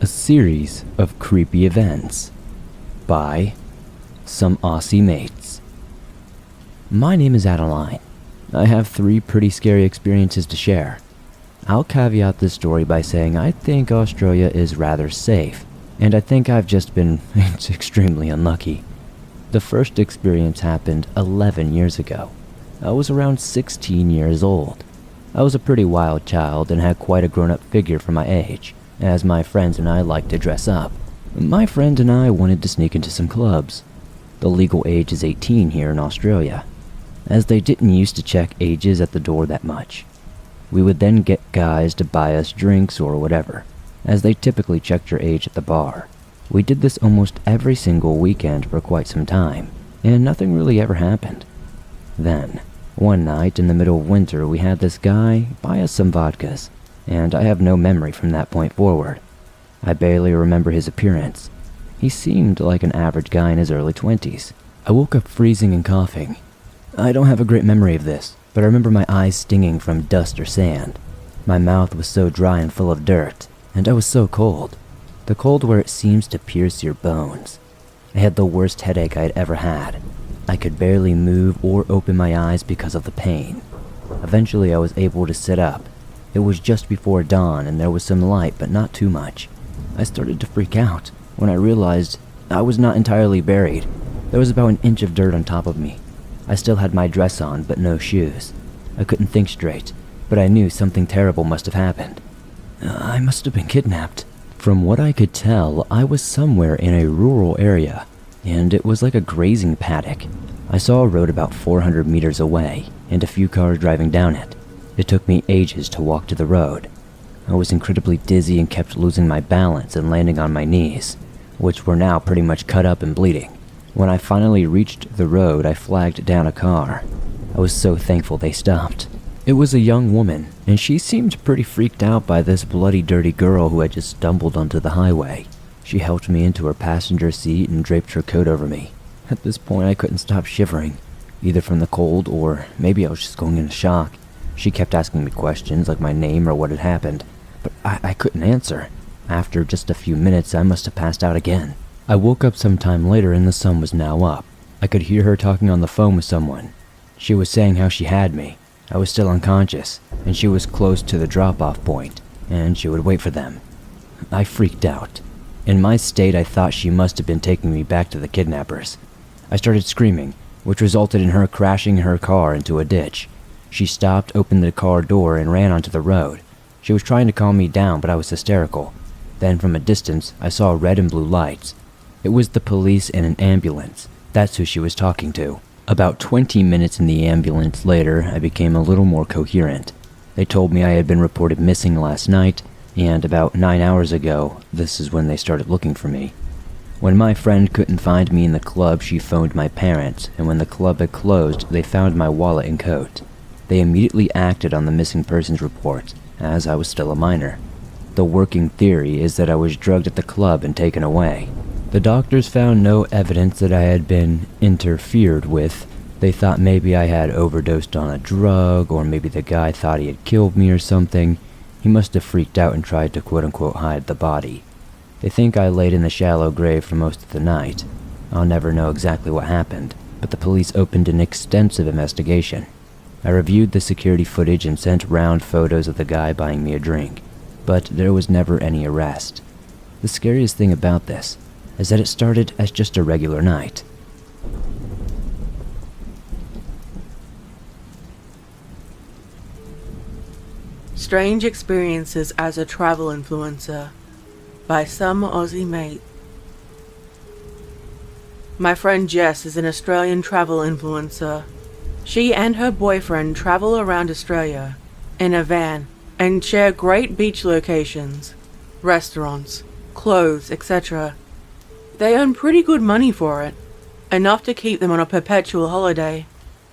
series of creepy events by some Aussie mates. My name is Adeline. I have 3 pretty scary experiences to share. I'll caveat this story by saying I think Australia is rather safe, and I think I've just been extremely unlucky. The first experience happened 11 years ago. I was around 16 years old. I was a pretty wild child and had quite a grown-up figure for my age, as my friends and I liked to dress up. My friend and I wanted to sneak into some clubs. The legal age is 18 here in Australia, as they didn't used to check ages at the door that much. We would then get guys to buy us drinks or whatever, as they typically checked your age at the bar. We did this almost every single weekend for quite some time, and nothing really ever happened. Then, one night in the middle of winter, we had this guy buy us some vodkas, and I have no memory from that point forward. I barely remember his appearance. He seemed like an average guy in his early 20s. I woke up freezing and coughing. I don't have a great memory of this, but I remember my eyes stinging from dust or sand. My mouth was so dry and full of dirt, and I was so cold. The cold where it seems to pierce your bones. I had the worst headache I had ever had. I could barely move or open my eyes because of the pain. Eventually I was able to sit up. It was just before dawn and there was some light, but not too much. I started to freak out when I realized I was not entirely buried. There was about an inch of dirt on top of me. I still had my dress on, but no shoes. I couldn't think straight, but I knew something terrible must have happened. I must have been kidnapped. From what I could tell, I was somewhere in a rural area, and it was like a grazing paddock. I saw a road about 400 meters away, and a few cars driving down it. It took me ages to walk to the road. I was incredibly dizzy and kept losing my balance and landing on my knees, which were now pretty much cut up and bleeding. When I finally reached the road, I flagged down a car. I was so thankful they stopped. It was a young woman, and she seemed pretty freaked out by this bloody, dirty girl who had just stumbled onto the highway. She helped me into her passenger seat and draped her coat over me. At this point, I couldn't stop shivering, either from the cold or maybe I was just going into shock. She kept asking me questions like my name or what had happened, but I couldn't answer. After just a few minutes, I must have passed out again. I woke up some time later and the sun was now up. I could hear her talking on the phone with someone. She was saying how she had me. I was still unconscious, and she was close to the drop-off point, and she would wait for them. I freaked out. In my state, I thought she must have been taking me back to the kidnappers. I started screaming, which resulted in her crashing her car into a ditch. She stopped, opened the car door, and ran onto the road. She was trying to calm me down, but I was hysterical. Then from a distance, I saw red and blue lights. It was the police and an ambulance. That's who she was talking to. About 20 minutes in the ambulance later, I became a little more coherent. They told me I had been reported missing last night, and about 9 hours ago, this is when they started looking for me. When my friend couldn't find me in the club, she phoned my parents, and when the club had closed, they found my wallet and coat. They immediately acted on the missing persons report, as I was still a minor. The working theory is that I was drugged at the club and taken away. The doctors found no evidence that I had been interfered with. They thought maybe I had overdosed on a drug, or maybe the guy thought he had killed me or something. He must have freaked out and tried to quote-unquote hide the body. They think I laid in the shallow grave for most of the night. I'll never know exactly what happened, but the police opened an extensive investigation. I reviewed the security footage and sent round photos of the guy buying me a drink, but there was never any arrest. The scariest thing about this is that it started as just a regular night. Strange Experiences as a Travel Influencer by some Aussie mate. My friend Jess is an Australian travel influencer. She and her boyfriend travel around Australia in a van and share great beach locations, restaurants, clothes, etc. They earn pretty good money for it, enough to keep them on a perpetual holiday.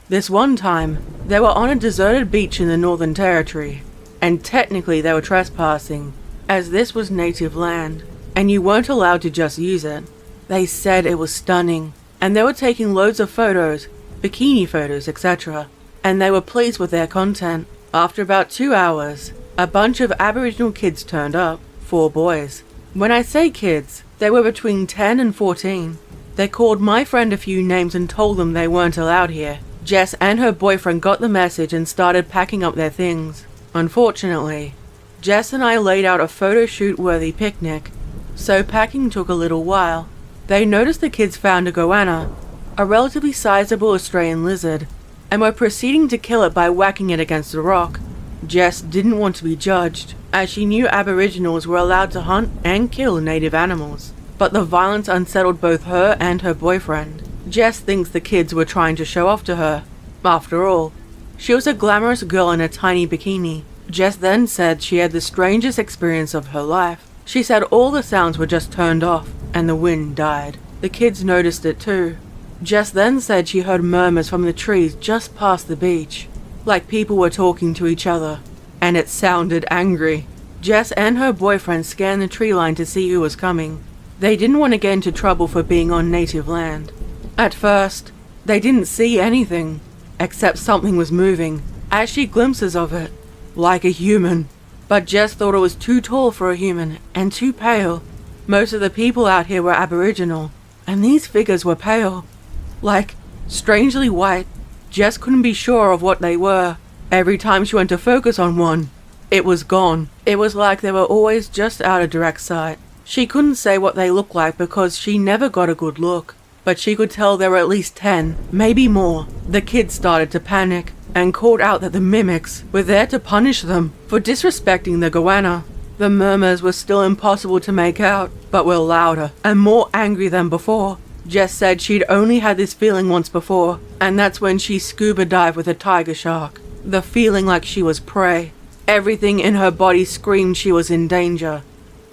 This one time, they were on a deserted beach in the Northern Territory, and technically they were trespassing, as this was native land, and you weren't allowed to just use it. They said it was stunning, and they were taking loads of photos, bikini photos, etc., and they were pleased with their content. After about 2 hours, a bunch of Aboriginal kids turned up, 4 boys. When I say kids, they were between 10 and 14. They called my friend a few names and told them they weren't allowed here. Jess and her boyfriend got the message and started packing up their things. Unfortunately, Jess and I laid out a photo shoot worthy picnic, so packing took a little while. They noticed the kids found a goanna, a relatively sizable Australian lizard, and were proceeding to kill it by whacking it against a rock. Jess didn't want to be judged, as she knew Aboriginals were allowed to hunt and kill native animals. But the violence unsettled both her and her boyfriend. Jess thinks the kids were trying to show off to her. After all, she was a glamorous girl in a tiny bikini. Jess then said she had the strangest experience of her life. She said all the sounds were just turned off, and the wind died. The kids noticed it too. Jess then said she heard murmurs from the trees just past the beach, like people were talking to each other, and it sounded angry. Jess and her boyfriend scanned the tree line to see who was coming. They didn't want to get into trouble for being on native land. At first, they didn't see anything, except something was moving, as she glimpses of it, like a human. But Jess thought it was too tall for a human, and too pale. Most of the people out here were Aboriginal, and these figures were pale. Like, strangely white. Jess couldn't be sure of what they were. Every time she went to focus on one, it was gone. It was like they were always just out of direct sight. She couldn't say what they looked like because she never got a good look, but she could tell there were at least 10, maybe more. The kids started to panic and called out that the mimics were there to punish them for disrespecting the goanna. The murmurs were still impossible to make out, but were louder and more angry than before. Jess said she'd only had this feeling once before, and that's when she scuba dived with a tiger shark. The feeling like she was prey. Everything in her body screamed she was in danger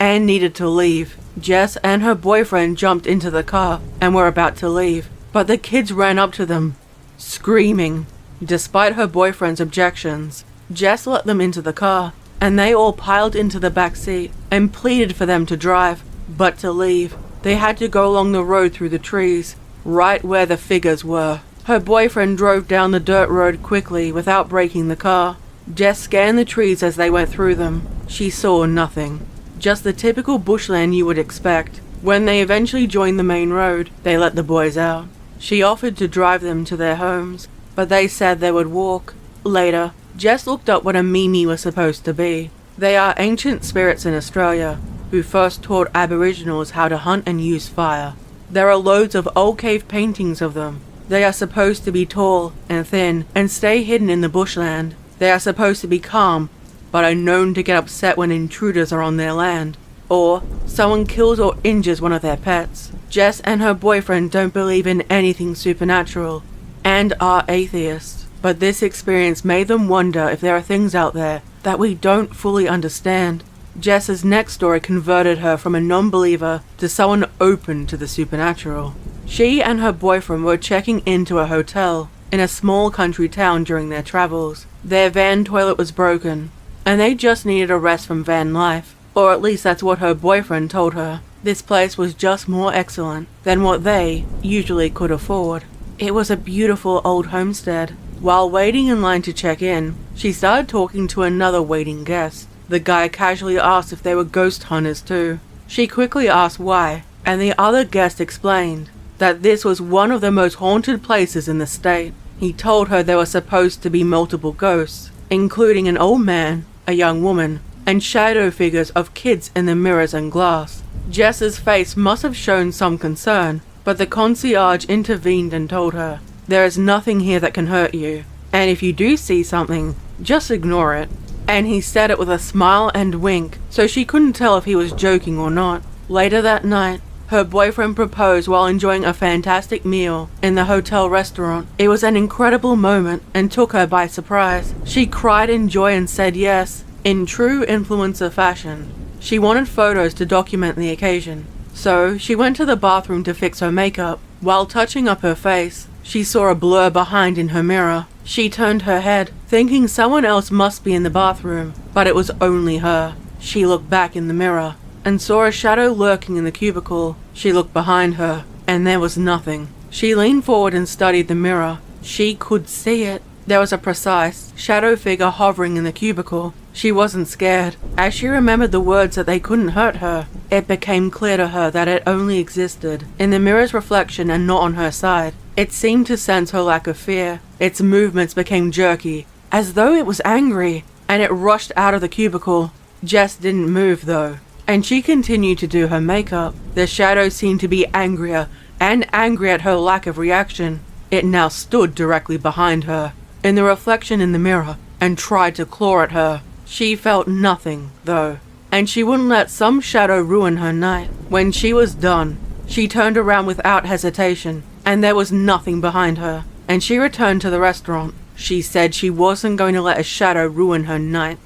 and needed to leave. Jess and her boyfriend jumped into the car and were about to leave, but the kids ran up to them, screaming. Despite her boyfriend's objections, Jess let them into the car, and they all piled into the back seat and pleaded for them to drive, but to leave. They had to go along the road through the trees, right where the figures were. Her boyfriend drove down the dirt road quickly without braking the car. Jess scanned the trees as they went through them. She saw nothing. Just the typical bushland you would expect. When they eventually joined the main road, they let the boys out. She offered to drive them to their homes, but they said they would walk. Later, Jess looked up what a mimi was supposed to be. They are ancient spirits in Australia, who first taught Aboriginals how to hunt and use fire. There are loads of old cave paintings of them. They are supposed to be tall and thin and stay hidden in the bushland. They are supposed to be calm, but are known to get upset when intruders are on their land, or someone kills or injures one of their pets. Jess and her boyfriend don't believe in anything supernatural, and are atheists, but this experience made them wonder if there are things out there that we don't fully understand. Jess's next story converted her from a non-believer to someone open to the supernatural. She and her boyfriend were checking into a hotel in a small country town during their travels. Their van toilet was broken, and they just needed a rest from van life, or at least that's what her boyfriend told her. This place was just more excellent than what they usually could afford. It was a beautiful old homestead. While waiting in line to check in, she started talking to another waiting guest. The guy casually asked if they were ghost hunters too. She quickly asked why, and the other guest explained that this was one of the most haunted places in the state. He told her there were supposed to be multiple ghosts, including an old man, a young woman, and shadow figures of kids in the mirrors and glass. Jess's face must have shown some concern, but the concierge intervened and told her, "There is nothing here that can hurt you, and if you do see something, just ignore it." And he said it with a smile and wink, so she couldn't tell if he was joking or not. Later that night, her boyfriend proposed while enjoying a fantastic meal in the hotel restaurant. It was an incredible moment and took her by surprise. She cried in joy and said yes, in true influencer fashion. She wanted photos to document the occasion, so she went to the bathroom to fix her makeup. While touching up her face, she saw a blur behind in her mirror. She turned her head, thinking someone else must be in the bathroom, but it was only her. She looked back in the mirror and saw a shadow lurking in the cubicle. She looked behind her, and there was nothing. She leaned forward and studied the mirror. She could see it. There was a precise shadow figure hovering in the cubicle. She wasn't scared. As she remembered the words that they couldn't hurt her, it became clear to her that it only existed in the mirror's reflection and not on her side. It seemed to sense her lack of fear. Its movements became jerky, as though it was angry, and it rushed out of the cubicle. Jess didn't move though, and she continued to do her makeup. The shadow seemed to be angrier and angry at her lack of reaction. It now stood directly behind her, in the reflection in the mirror, and tried to claw at her. She felt nothing, though, and she wouldn't let some shadow ruin her night. When she was done, she turned around without hesitation, and there was nothing behind her, and she returned to the restaurant. She said she wasn't going to let a shadow ruin her night.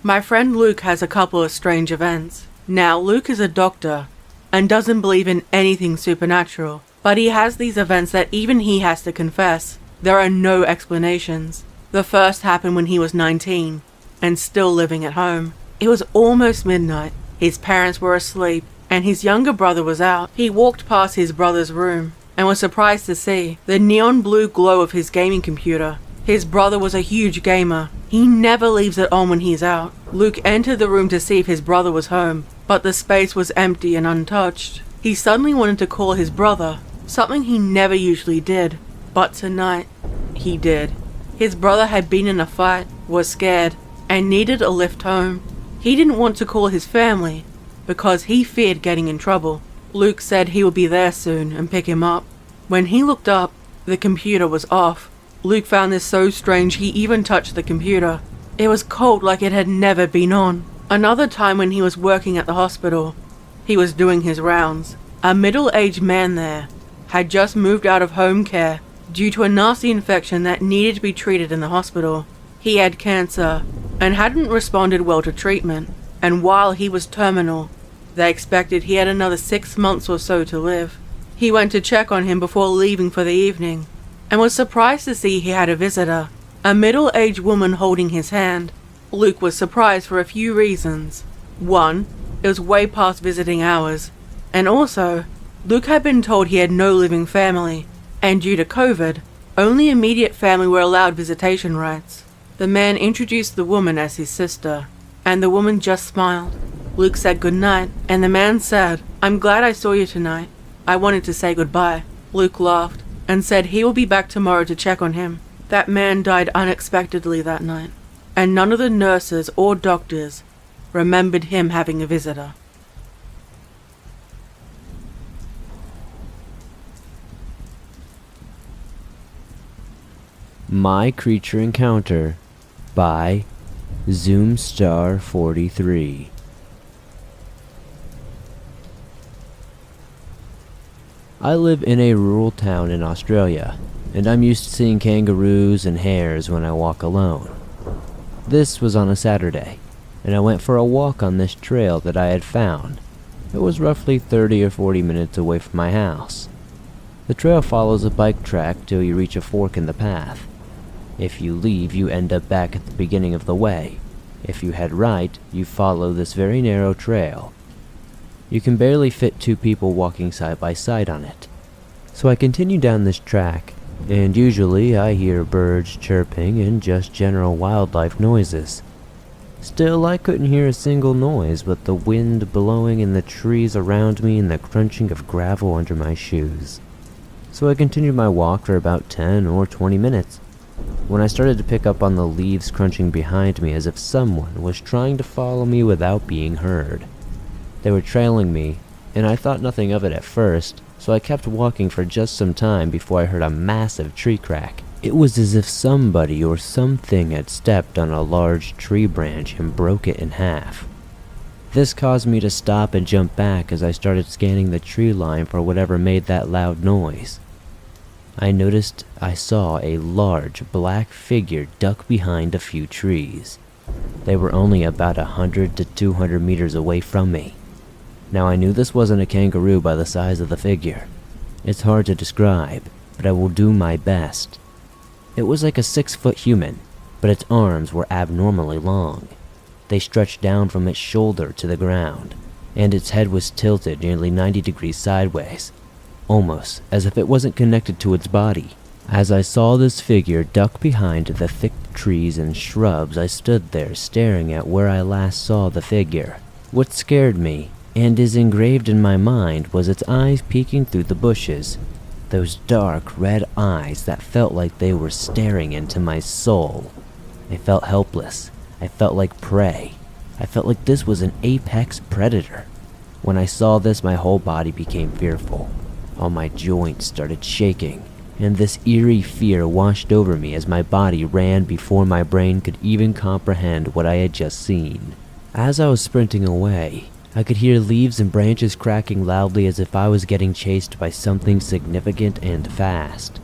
My friend Luke has a couple of strange events. Now, Luke is a doctor, and doesn't believe in anything supernatural, but he has these events that even he has to confess. There are no explanations. The first happened when he was 19, and still living at home. It was almost midnight. His parents were asleep, and his younger brother was out. He walked past his brother's room, and was surprised to see the neon blue glow of his gaming computer. His brother was a huge gamer. He never leaves it on when he's out. Luke entered the room to see if his brother was home, but the space was empty and untouched. He suddenly wanted to call his brother, something he never usually did, but tonight, he did. His brother had been in a fight, was scared, and needed a lift home. He didn't want to call his family, because he feared getting in trouble. Luke said he would be there soon and pick him up. When he looked up, the computer was off. Luke found this so strange he even touched the computer. It was cold like it had never been on. Another time when he was working at the hospital, he was doing his rounds. A middle-aged man there had just moved out of home care due to a nasty infection that needed to be treated in the hospital. He had cancer and hadn't responded well to treatment, and while he was terminal, they expected he had another 6 months or so to live. He went to check on him before leaving for the evening, and was surprised to see he had a visitor, a middle-aged woman holding his hand. Luke was surprised for a few reasons. One, it was way past visiting hours, and also, Luke had been told he had no living family, and due to COVID, only immediate family were allowed visitation rights. The man introduced the woman as his sister, and the woman just smiled. Luke said goodnight, and the man said, "I'm glad I saw you tonight. I wanted to say goodbye." Luke laughed and said he will be back tomorrow to check on him. That man died unexpectedly that night, and none of the nurses or doctors remembered him having a visitor. My Creature Encounter by Zoomstar43. I live in a rural town in Australia, and I'm used to seeing kangaroos and hares when I walk alone. This was on a Saturday, and I went for a walk on this trail that I had found. It was roughly 30 or 40 minutes away from my house. The trail follows a bike track till you reach a fork in the path. If you leave, you end up back at the beginning of the way. If you head right, you follow this very narrow trail. You can barely fit 2 people walking side by side on it. So I continue down this track, and usually I hear birds chirping and just general wildlife noises. Still, I couldn't hear a single noise but the wind blowing in the trees around me and the crunching of gravel under my shoes. So I continued my walk for about 10 or 20 minutes, when I started to pick up on the leaves crunching behind me as if someone was trying to follow me without being heard. They were trailing me, and I thought nothing of it at first, so I kept walking for just some time before I heard a massive tree crack. It was as if somebody or something had stepped on a large tree branch and broke it in half. This caused me to stop and jump back as I started scanning the tree line for whatever made that loud noise. I noticed I saw a large black figure duck behind a few trees. They were only about 100 to 200 meters away from me. Now I knew this wasn't a kangaroo by the size of the figure. It's hard to describe, but I will do my best. It was like a 6-foot human, but its arms were abnormally long. They stretched down from its shoulder to the ground, and its head was tilted nearly 90 degrees sideways, almost as if it wasn't connected to its body. As I saw this figure duck behind the thick trees and shrubs, I stood there staring at where I last saw the figure. What scared me, and is engraved in my mind, was its eyes peeking through the bushes. Those dark, red eyes that felt like they were staring into my soul. I felt helpless. I felt like prey. I felt like this was an apex predator. When I saw this, my whole body became fearful. All my joints started shaking, and this eerie fear washed over me as my body ran before my brain could even comprehend what I had just seen. As I was sprinting away, I could hear leaves and branches cracking loudly as if I was getting chased by something significant and fast.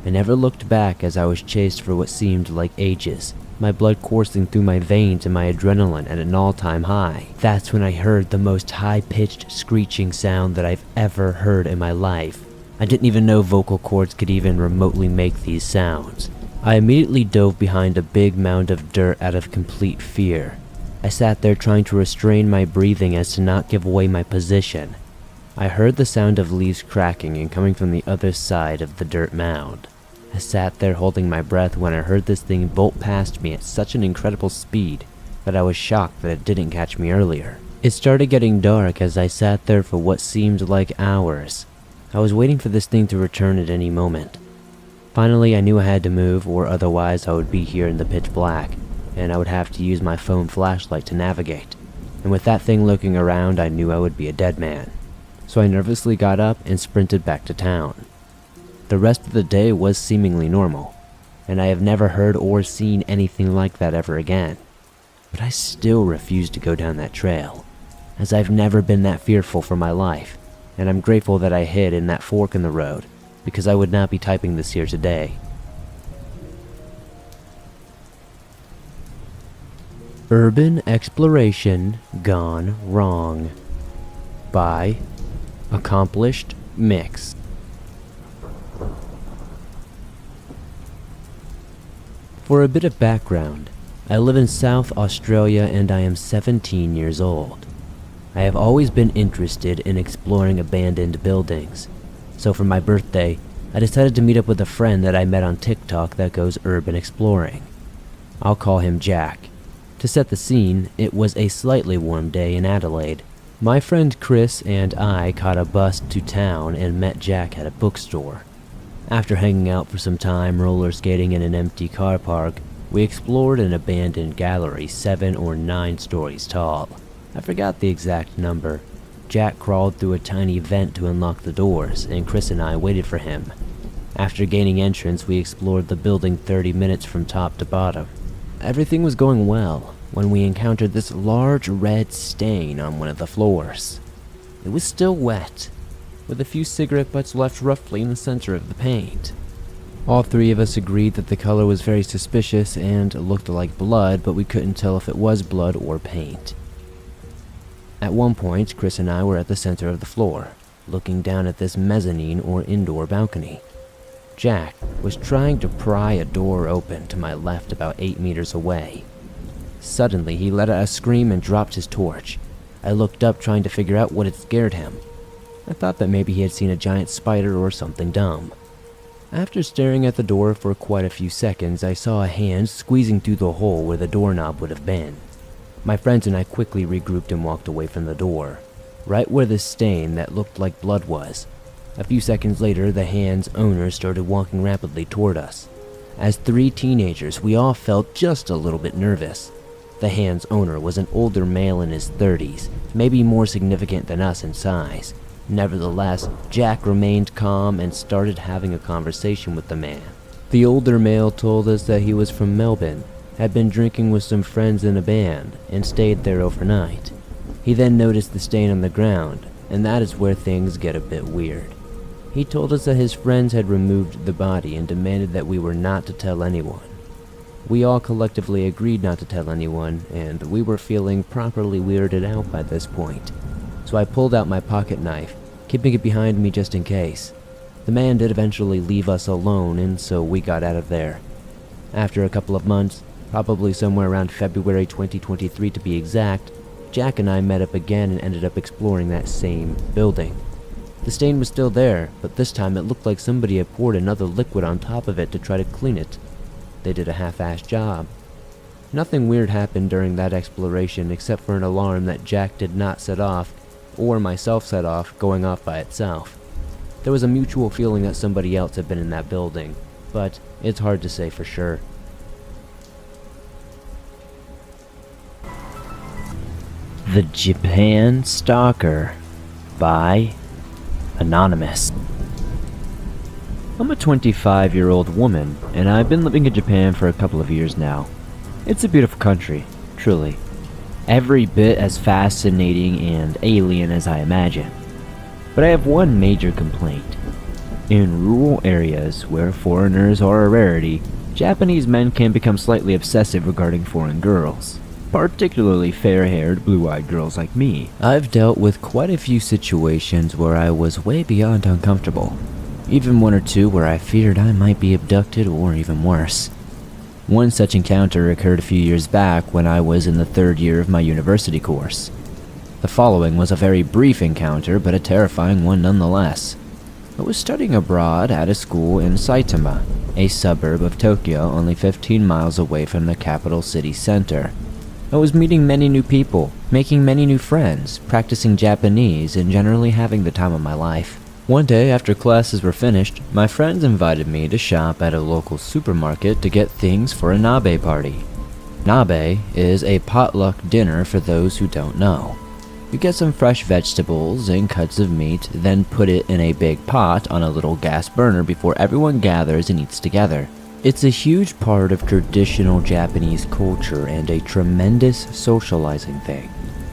I never looked back as I was chased for what seemed like ages, my blood coursing through my veins and my adrenaline at an all-time high. That's when I heard the most high-pitched screeching sound that I've ever heard in my life. I didn't even know vocal cords could even remotely make these sounds. I immediately dove behind a big mound of dirt out of complete fear. I sat there trying to restrain my breathing as to not give away my position. I heard the sound of leaves cracking and coming from the other side of the dirt mound. I sat there holding my breath when I heard this thing bolt past me at such an incredible speed that I was shocked that it didn't catch me earlier. It started getting dark as I sat there for what seemed like hours. I was waiting for this thing to return at any moment. Finally, I knew I had to move, or otherwise I would be here in the pitch black, and I would have to use my phone flashlight to navigate. And with that thing looking around, I knew I would be a dead man. So I nervously got up and sprinted back to town. The rest of the day was seemingly normal, and I have never heard or seen anything like that ever again. But I still refused to go down that trail, as I've never been that fearful for my life, and I'm grateful that I hid in that fork in the road, because I would not be typing this here today. Urban Exploration Gone Wrong by Accomplished Mix. For a bit of background, I live in South Australia and I am 17 years old. I have always been interested in exploring abandoned buildings, so for my birthday, I decided to meet up with a friend that I met on TikTok that goes urban exploring. I'll call him Jack. To set the scene, it was a slightly warm day in Adelaide. My friend Chris and I caught a bus to town and met Jack at a bookstore. After hanging out for some time roller skating in an empty car park, we explored an abandoned gallery 7 or 9 stories tall. I forgot the exact number. Jack crawled through a tiny vent to unlock the doors, and Chris and I waited for him. After gaining entrance, we explored the building 30 minutes from top to bottom. Everything was going well when we encountered this large red stain on one of the floors. It was still wet, with a few cigarette butts left roughly in the center of the paint. All 3 of us agreed that the color was very suspicious and looked like blood, but we couldn't tell if it was blood or paint. At one point, Chris and I were at the center of the floor, looking down at this mezzanine or indoor balcony. Jack was trying to pry a door open to my left about 8 meters away. Suddenly, he let out a scream and dropped his torch. I looked up trying to figure out what had scared him. I thought that maybe he had seen a giant spider or something dumb. After staring at the door for quite a few seconds, I saw a hand squeezing through the hole where the doorknob would have been. My friends and I quickly regrouped and walked away from the door, right where the stain that looked like blood was. A few seconds later, the hand's owner started walking rapidly toward us. As 3 teenagers, we all felt just a little bit nervous. The hand's owner was an older male in his 30s, maybe more significant than us in size. Nevertheless, Jack remained calm and started having a conversation with the man. The older male told us that he was from Melbourne, had been drinking with some friends in a band, and stayed there overnight. He then noticed the stain on the ground, and that is where things get a bit weird. He told us that his friends had removed the body and demanded that we were not to tell anyone. We all collectively agreed not to tell anyone, and we were feeling properly weirded out by this point. So I pulled out my pocket knife, keeping it behind me just in case. The man did eventually leave us alone, and so we got out of there. After a couple of months, probably somewhere around February 2023 to be exact, Jack and I met up again and ended up exploring that same building. The stain was still there, but this time it looked like somebody had poured another liquid on top of it to try to clean it. They did a half-assed job. Nothing weird happened during that exploration except for an alarm that Jack did not set off, or myself set off, going off by itself. There was a mutual feeling that somebody else had been in that building, but it's hard to say for sure. The Japan Stalker by Anonymous. I'm a 25-year-old woman, and I've been living in Japan for a couple of years now. It's a beautiful country, truly. Every bit as fascinating and alien as I imagine. But I have one major complaint. In rural areas where foreigners are a rarity, Japanese men can become slightly obsessive regarding foreign girls. Particularly fair-haired, blue-eyed girls like me. I've dealt with quite a few situations where I was way beyond uncomfortable. Even one or two where I feared I might be abducted or even worse. One such encounter occurred a few years back when I was in the third year of my university course. The following was a very brief encounter, but a terrifying one nonetheless. I was studying abroad at a school in Saitama, a suburb of Tokyo only 15 miles away from the capital city center. I was meeting many new people, making many new friends, practicing Japanese, and generally having the time of my life. One day after classes were finished, my friends invited me to shop at a local supermarket to get things for a nabe party. Nabe is a potluck dinner for those who don't know. You get some fresh vegetables and cuts of meat, then put it in a big pot on a little gas burner before everyone gathers and eats together. It's a huge part of traditional Japanese culture and a tremendous socializing thing.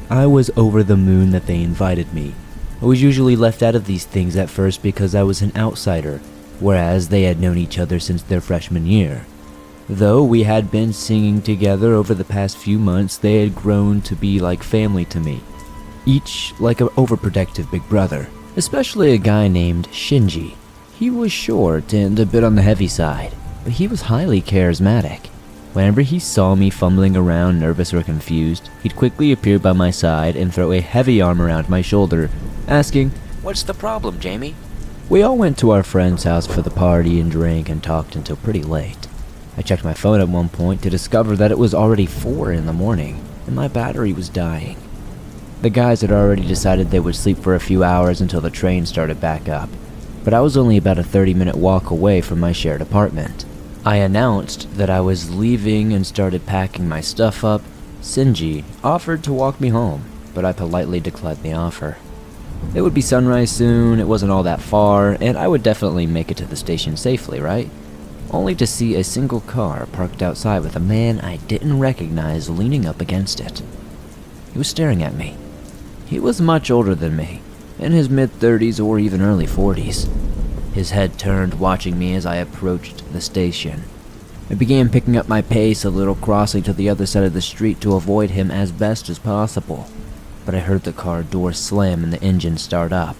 I was over the moon that they invited me. I was usually left out of these things at first because I was an outsider, whereas they had known each other since their freshman year. Though we had been singing together over the past few months, they had grown to be like family to me. Each like an overprotective big brother, especially a guy named Shinji. He was short and a bit on the heavy side, but he was highly charismatic. Whenever he saw me fumbling around nervous or confused, he'd quickly appear by my side and throw a heavy arm around my shoulder, asking, "What's the problem, Jamie?" We all went to our friend's house for the party and drank and talked until pretty late. I checked my phone at one point to discover that it was already 4 in the morning, and my battery was dying. The guys had already decided they would sleep for a few hours until the train started back up, but I was only about a 30-minute walk away from my shared apartment. I announced that I was leaving and started packing my stuff up. Shinji offered to walk me home, but I politely declined the offer. It would be sunrise soon, it wasn't all that far, and I would definitely make it to the station safely, right? Only to see a single car parked outside with a man I didn't recognize leaning up against it. He was staring at me. He was much older than me, in his mid-30s or even early 40s. His head turned, watching me as I approached the station. I began picking up my pace a little, crossing to the other side of the street to avoid him as best as possible. But I heard the car door slam and the engine start up.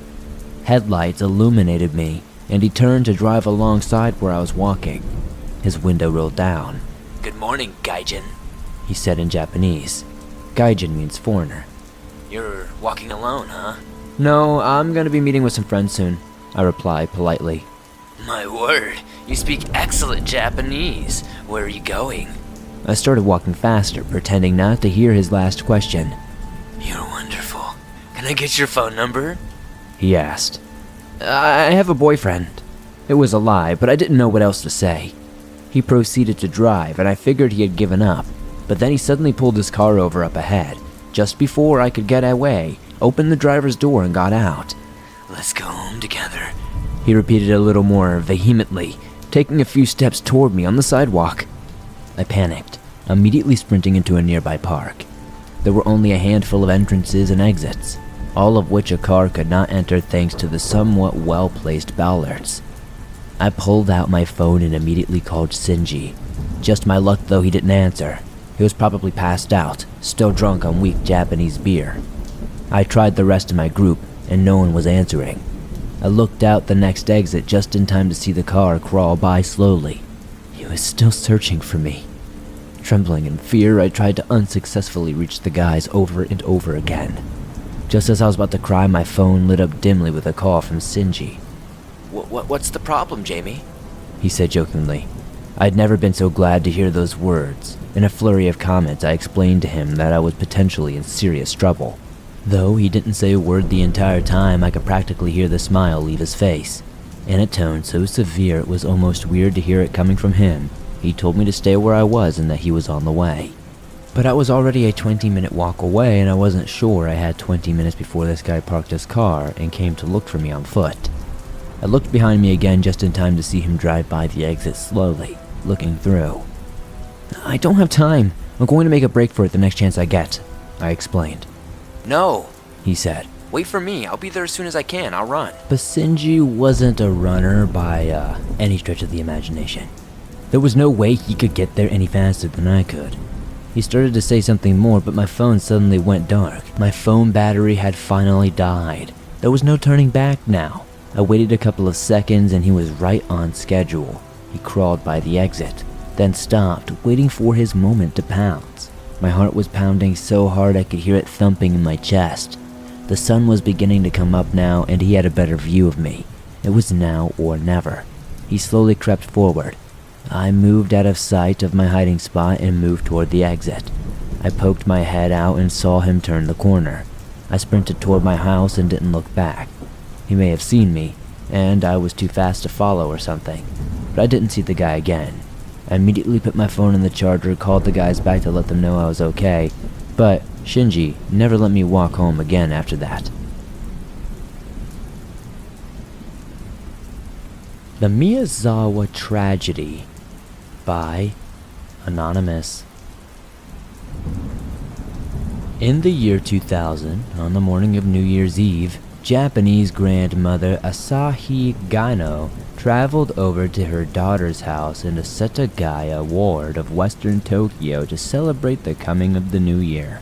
Headlights illuminated me, and he turned to drive alongside where I was walking. His window rolled down. "Good morning, Gaijin," he said in Japanese. Gaijin means foreigner. "You're walking alone, huh?" "No, I'm gonna be meeting with some friends soon," I replied politely. "My word, you speak excellent Japanese. Where are you going?" I started walking faster, pretending not to hear his last question. "You're wonderful. Can I get your phone number?" he asked. "I have a boyfriend." It was a lie, but I didn't know what else to say. He proceeded to drive, and I figured he had given up, but then he suddenly pulled his car over up ahead. Just before I could get away, opened the driver's door and got out. "Let's go home together," he repeated a little more vehemently, taking a few steps toward me on the sidewalk. I panicked, immediately sprinting into a nearby park. There were only a handful of entrances and exits, all of which a car could not enter thanks to the somewhat well-placed bollards. I pulled out my phone and immediately called Shinji. Just my luck though, he didn't answer. He was probably passed out, still drunk on weak Japanese beer. I tried the rest of my group, and no one was answering. I looked out the next exit just in time to see the car crawl by slowly. He was still searching for me. Trembling in fear, I tried to unsuccessfully reach the guys over and over again. Just as I was about to cry, my phone lit up dimly with a call from Shinji. What's the problem, Jamie? He said jokingly. I'd never been so glad to hear those words. In a flurry of comments, I explained to him that I was potentially in serious trouble. Though he didn't say a word the entire time, I could practically hear the smile leave his face. In a tone so severe it was almost weird to hear it coming from him, he told me to stay where I was and that he was on the way. But I was already a 20-minute walk away, and I wasn't sure I had 20 minutes before this guy parked his car and came to look for me on foot. I looked behind me again just in time to see him drive by the exit slowly, looking through. I don't have time. I'm going to make a break for it the next chance I get, I explained. No, he said. Wait for me. I'll be there as soon as I can. I'll run. But Shinji wasn't a runner by any stretch of the imagination. There was no way he could get there any faster than I could. He started to say something more, but my phone suddenly went dark. My phone battery had finally died. There was no turning back now. I waited a couple of seconds and he was right on schedule. He crawled by the exit, then stopped, waiting for his moment to pounce. My heart was pounding so hard I could hear it thumping in my chest. The sun was beginning to come up now, and he had a better view of me. It was now or never. He slowly crept forward. I moved out of sight of my hiding spot and moved toward the exit. I poked my head out and saw him turn the corner. I sprinted toward my house and didn't look back. He may have seen me, and I was too fast to follow or something, but I didn't see the guy again. I immediately put my phone in the charger, called the guys back to let them know I was okay, but Shinji never let me walk home again after that. The Miyazawa Tragedy by Anonymous. In the year 2000, on the morning of New Year's Eve, Japanese grandmother Aokigahara traveled over to her daughter's house in the Setagaya ward of western Tokyo to celebrate the coming of the new year.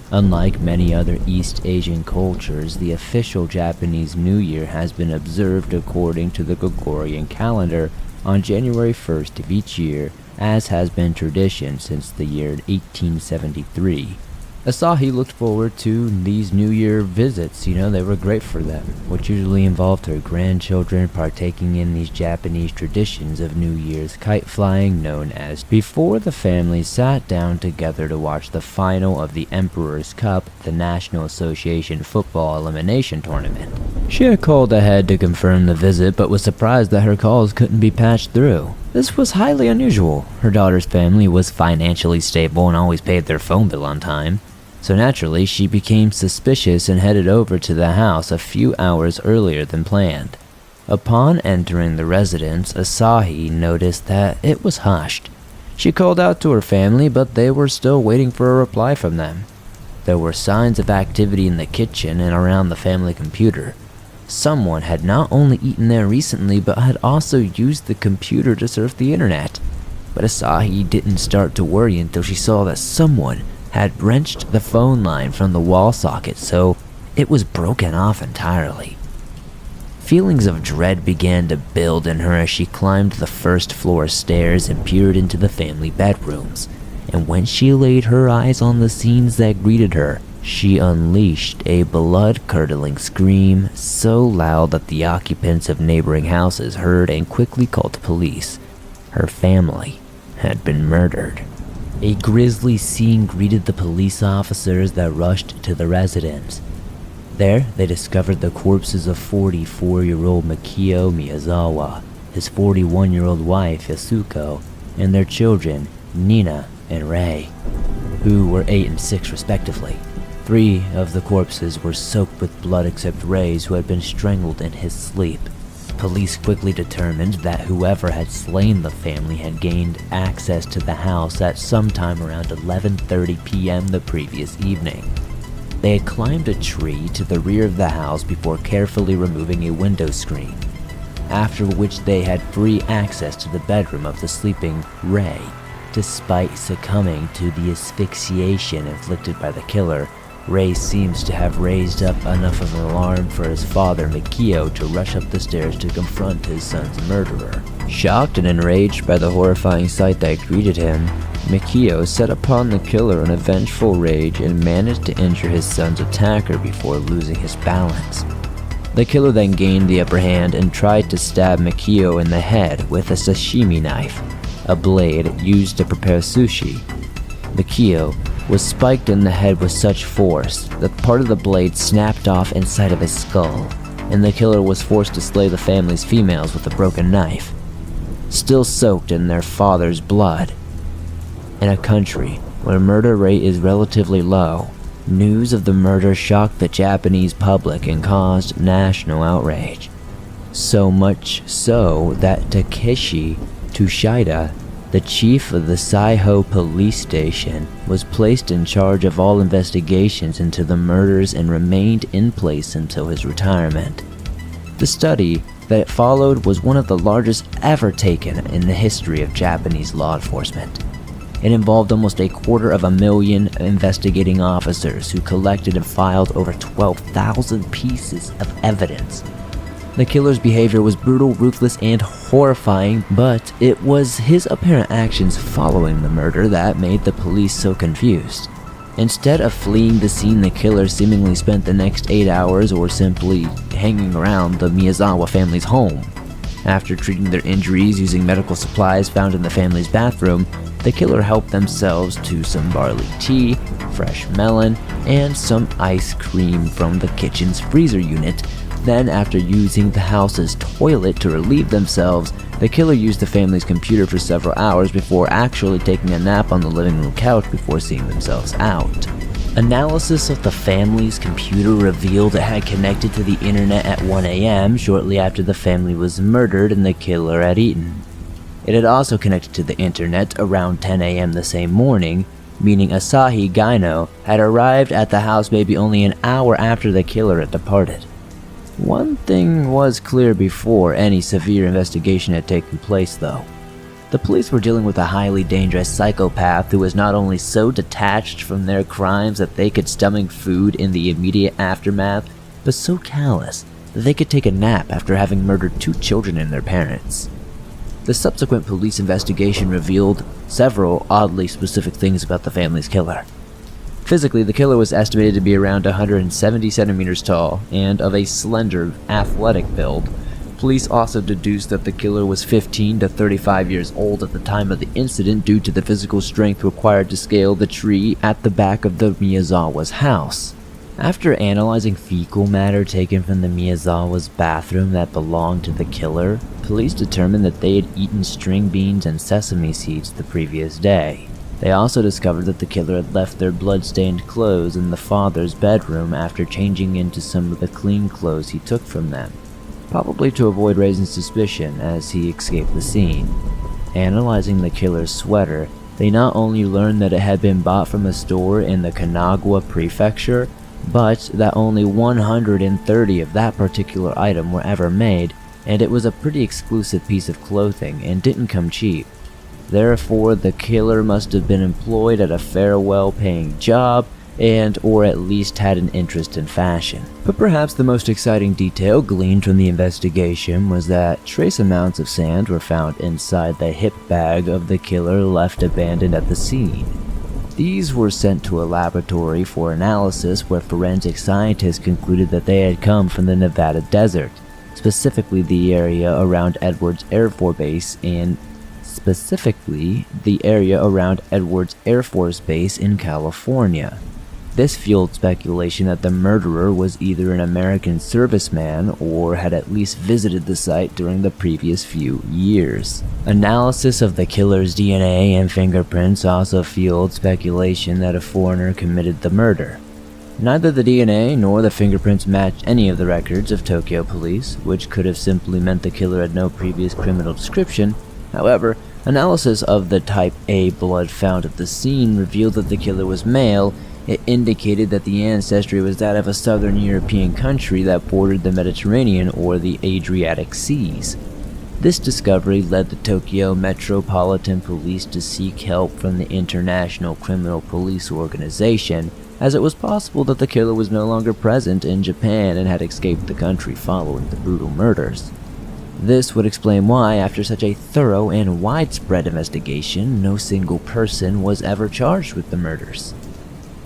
Unlike many other East Asian cultures, the official Japanese New Year has been observed according to the Gregorian calendar on January 1st of each year, as has been tradition since the year 1873. Asahi looked forward to these New Year visits. They were great for them, which usually involved her grandchildren partaking in these Japanese traditions of New Year's kite flying known as before the family sat down together to watch the final of the Emperor's Cup, the National Association Football Elimination Tournament. She had called ahead to confirm the visit, but was surprised that her calls couldn't be patched through. This was highly unusual. Her daughter's family was financially stable and always paid their phone bill on time. So naturally, she became suspicious and headed over to the house a few hours earlier than planned. Upon entering the residence, Asahi noticed that it was hushed. She called out to her family, but they were still waiting for a reply from them. There were signs of activity in the kitchen and around the family computer. Someone had not only eaten there recently, but had also used the computer to surf the internet. But Asahi didn't start to worry until she saw that someone had wrenched the phone line from the wall socket, so it was broken off entirely. Feelings of dread began to build in her as she climbed the first floor stairs and peered into the family bedrooms. And when she laid her eyes on the scenes that greeted her, she unleashed a blood-curdling scream so loud that the occupants of neighboring houses heard and quickly called the police. Her family had been murdered. A grisly scene greeted the police officers that rushed to the residence. There, they discovered the corpses of 44-year-old Mikio Miyazawa, his 41-year-old wife Yasuko, and their children, Nina and Rei, who were 8 and 6 respectively. 3 of the corpses were soaked with blood except Rei's, who had been strangled in his sleep. Police quickly determined that whoever had slain the family had gained access to the house at sometime around 11:30 p.m. the previous evening. They had climbed a tree to the rear of the house before carefully removing a window screen, after which they had free access to the bedroom of the sleeping Rei. Despite succumbing to the asphyxiation inflicted by the killer, Rei seems to have raised up enough of an alarm for his father Mikio to rush up the stairs to confront his son's murderer. Shocked and enraged by the horrifying sight that greeted him, Mikio set upon the killer in a vengeful rage and managed to injure his son's attacker before losing his balance. The killer then gained the upper hand and tried to stab Mikio in the head with a sashimi knife, a blade used to prepare sushi. Mikio was spiked in the head with such force that part of the blade snapped off inside of his skull, and the killer was forced to slay the family's females with a broken knife, still soaked in their father's blood. In a country where murder rate is relatively low, news of the murder shocked the Japanese public and caused national outrage. So much so that Takeshi Tushida, the chief of the Saiho police station, was placed in charge of all investigations into the murders and remained in place until his retirement. The study that followed was one of the largest ever taken in the history of Japanese law enforcement. It involved almost 250,000 investigating officers who collected and filed over 12,000 pieces of evidence. The killer's behavior was brutal, ruthless, and horrifying, but it was his apparent actions following the murder that made the police so confused. Instead of fleeing the scene, the killer seemingly spent the next 8 hours or simply hanging around the Miyazawa family's home. After treating their injuries using medical supplies found in the family's bathroom, the killer helped themselves to some barley tea, fresh melon, and some ice cream from the kitchen's freezer unit. Then, after using the house's toilet to relieve themselves, the killer used the family's computer for several hours before actually taking a nap on the living room couch before seeing themselves out. Analysis of the family's computer revealed it had connected to the internet at 1 a.m. shortly after the family was murdered and the killer had eaten. It had also connected to the internet around 10 a.m. the same morning, meaning Asahi Gaino had arrived at the house maybe only an hour after the killer had departed. One thing was clear before any severe investigation had taken place, though. The police were dealing with a highly dangerous psychopath who was not only so detached from their crimes that they could stomach food in the immediate aftermath, but so callous that they could take a nap after having murdered 2 children and their parents. The subsequent police investigation revealed several oddly specific things about the family's killer. Physically, the killer was estimated to be around 170 centimeters tall and of a slender, athletic build. Police also deduced that the killer was 15 to 35 years old at the time of the incident due to the physical strength required to scale the tree at the back of the Miyazawa's house. After analyzing fecal matter taken from the Miyazawa's bathroom that belonged to the killer, police determined that they had eaten string beans and sesame seeds the previous day. They also discovered that the killer had left their blood-stained clothes in the father's bedroom after changing into some of the clean clothes he took from them, probably to avoid raising suspicion as he escaped the scene. Analyzing the killer's sweater, they not only learned that it had been bought from a store in the Kanagawa prefecture, but that only 130 of that particular item were ever made, and it was a pretty exclusive piece of clothing and didn't come cheap. Therefore, the killer must have been employed at a fair well-paying job and or at least had an interest in fashion. But perhaps the most exciting detail gleaned from the investigation was that trace amounts of sand were found inside the hip bag of the killer left abandoned at the scene. These were sent to a laboratory for analysis where forensic scientists concluded that they had come from the Nevada desert, specifically the area around Edwards Air Force Base in California. This fueled speculation that the murderer was either an American serviceman or had at least visited the site during the previous few years. Analysis of the killer's DNA and fingerprints also fueled speculation that a foreigner committed the murder. Neither the DNA nor the fingerprints matched any of the records of Tokyo police, which could have simply meant the killer had no previous criminal description. However, analysis of the type A blood found at the scene revealed that the killer was male. It indicated that the ancestry was that of a southern European country that bordered the Mediterranean or the Adriatic Seas. This discovery led the Tokyo Metropolitan Police to seek help from the International Criminal Police Organization, as it was possible that the killer was no longer present in Japan and had escaped the country following the brutal murders. This would explain why, after such a thorough and widespread investigation, no single person was ever charged with the murders.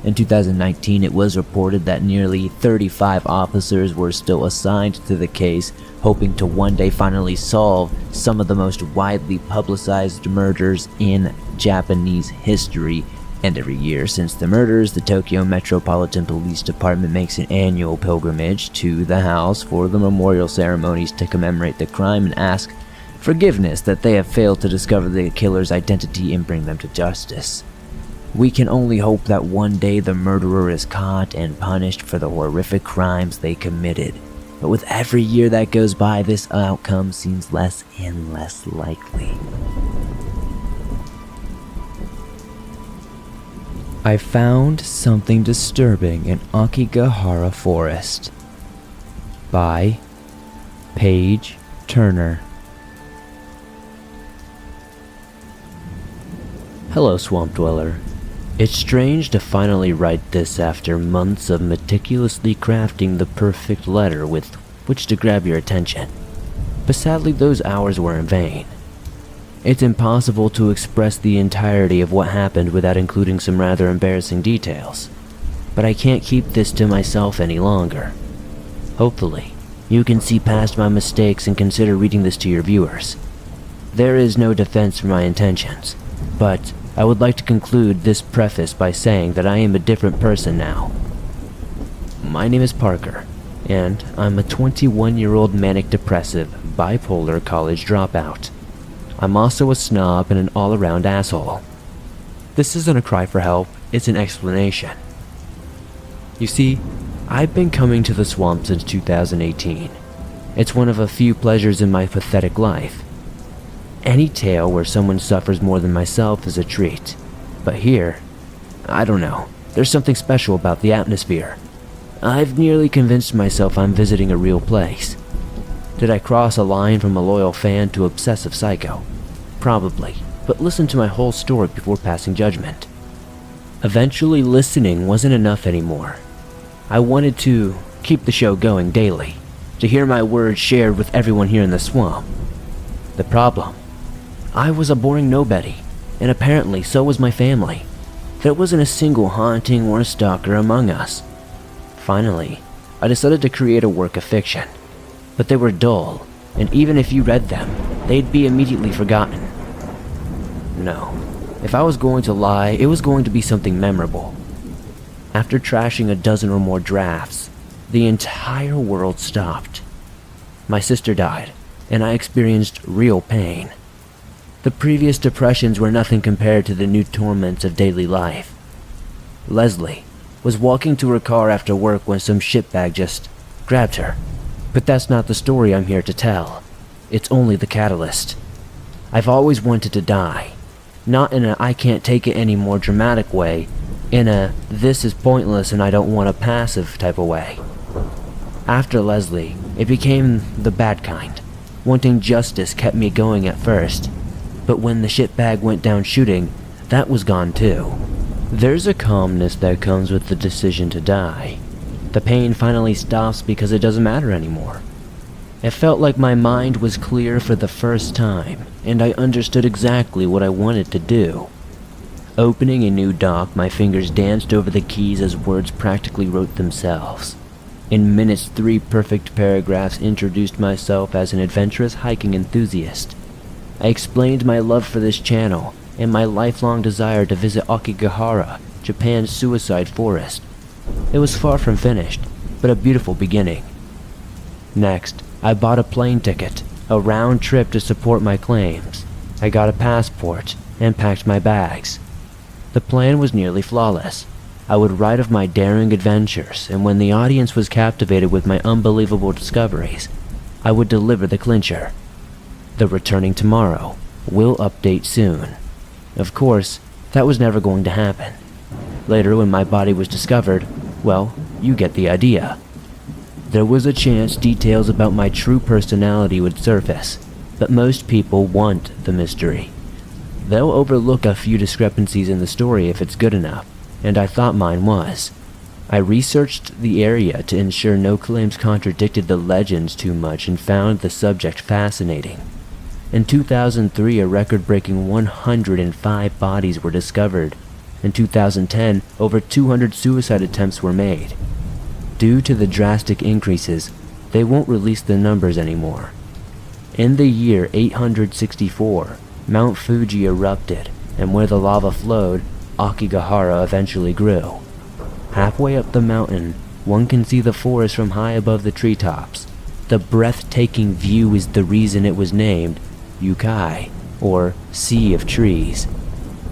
In 2019, it was reported that nearly 35 officers were still assigned to the case, hoping to one day finally solve some of the most widely publicized murders in Japanese history. And every year since the murders, the Tokyo Metropolitan Police Department makes an annual pilgrimage to the house for the memorial ceremonies to commemorate the crime and ask forgiveness that they have failed to discover the killer's identity and bring them to justice. We can only hope that one day the murderer is caught and punished for the horrific crimes they committed. But with every year that goes by, this outcome seems less and less likely. I found something disturbing in Aokigahara Forest by Paige Turner. Hello, Swamp Dweller. It's strange to finally write this after months of meticulously crafting the perfect letter with which to grab your attention. But sadly, those hours were in vain. It's impossible to express the entirety of what happened without including some rather embarrassing details. But I can't keep this to myself any longer. Hopefully, you can see past my mistakes and consider reading this to your viewers. There is no defense for my intentions, but I would like to conclude this preface by saying that I am a different person now. My name is Parker, and I'm a 21-year-old manic-depressive, bipolar college dropout. I'm also a snob and an all-around asshole. This isn't a cry for help, it's an explanation. You see, I've been coming to the swamp since 2018. It's one of a few pleasures in my pathetic life. Any tale where someone suffers more than myself is a treat. But here, I don't know, there's something special about the atmosphere. I've nearly convinced myself I'm visiting a real place. Did I cross a line from a loyal fan to obsessive psycho? Probably, but listen to my whole story before passing judgment. Eventually, listening wasn't enough anymore. I wanted to keep the show going daily, to hear my words shared with everyone here in the swamp. The problem? I was a boring nobody, and apparently so was my family. There wasn't a single haunting or a stalker among us. Finally, I decided to create a work of fiction. But they were dull, and even if you read them, they'd be immediately forgotten. No, if I was going to lie, it was going to be something memorable. After trashing a dozen or more drafts, the entire world stopped. My sister died, and I experienced real pain. The previous depressions were nothing compared to the new torments of daily life. Leslie was walking to her car after work when some shitbag just grabbed her. But that's not the story I'm here to tell. It's only the catalyst. I've always wanted to die. Not in a I can't take it anymore dramatic way, in a this is pointless and I don't want a passive type of way. After Leslie, it became the bad kind. Wanting justice kept me going at first. But when the shitbag went down shooting, that was gone too. There's a calmness that comes with the decision to die. The pain finally stops because it doesn't matter anymore. It felt like my mind was clear for the first time, and I understood exactly what I wanted to do. Opening a new dock, my fingers danced over the keys as words practically wrote themselves. In minutes, 3 perfect paragraphs introduced myself as an adventurous hiking enthusiast. I explained my love for this channel and my lifelong desire to visit Aokigahara, Japan's suicide forest. It was far from finished, but a beautiful beginning. Next, I bought a plane ticket, a round trip to support my claims. I got a passport and packed my bags. The plan was nearly flawless. I would write of my daring adventures, and when the audience was captivated with my unbelievable discoveries, I would deliver the clincher. The returning tomorrow will update soon. Of course, that was never going to happen. Later, when my body was discovered, well, you get the idea. There was a chance details about my true personality would surface, but most people want the mystery. They'll overlook a few discrepancies in the story if it's good enough, and I thought mine was. I researched the area to ensure no claims contradicted the legends too much and found the subject fascinating. In 2003, a record-breaking 105 bodies were discovered. In 2010, over 200 suicide attempts were made. Due to the drastic increases, they won't release the numbers anymore. In the year 864, Mount Fuji erupted, and where the lava flowed, Aokigahara eventually grew. Halfway up the mountain, one can see the forest from high above the treetops. The breathtaking view is the reason it was named Yukai, or Sea of Trees.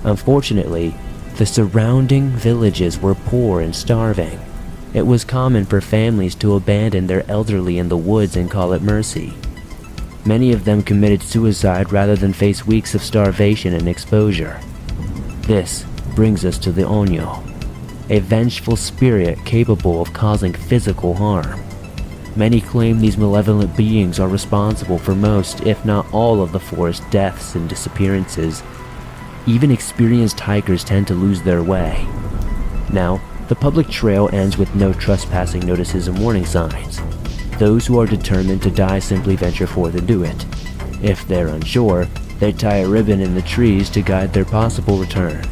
Unfortunately, the surrounding villages were poor and starving. It was common for families to abandon their elderly in the woods and call it mercy. Many of them committed suicide rather than face weeks of starvation and exposure. This brings us to the Onyo, a vengeful spirit capable of causing physical harm. Many claim these malevolent beings are responsible for most, if not all, of the forest deaths and disappearances. Even experienced hikers tend to lose their way. Now, the public trail ends with no trespassing notices and warning signs. Those who are determined to die simply venture forth and do it. If they're unsure, they tie a ribbon in the trees to guide their possible return.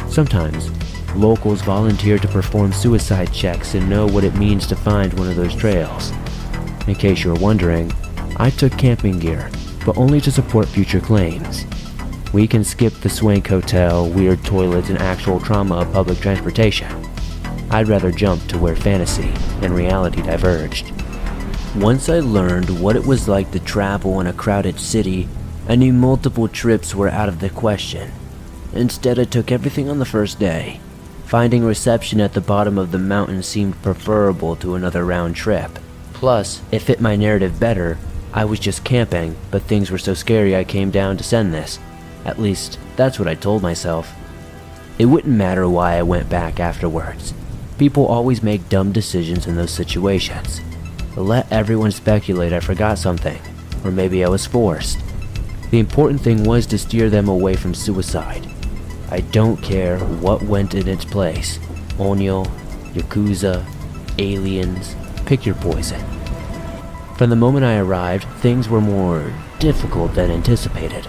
Sometimes, locals volunteer to perform suicide checks and know what it means to find one of those trails. In case you're wondering, I took camping gear, but only to support future claims. We can skip the swank hotel, weird toilets, and actual trauma of public transportation. I'd rather jump to where fantasy and reality diverged. Once I learned what it was like to travel in a crowded city, I knew multiple trips were out of the question. Instead, I took everything on the first day. Finding reception at the bottom of the mountain seemed preferable to another round trip. Plus, it fit my narrative better. I was just camping, but things were so scary I came down to send this. At least, that's what I told myself. It wouldn't matter why I went back afterwards. People always make dumb decisions in those situations. Let everyone speculate I forgot something, or maybe I was forced. The important thing was to steer them away from suicide. I don't care what went in its place. Onyo, Yakuza, aliens, pick your poison. From the moment I arrived, things were more difficult than anticipated.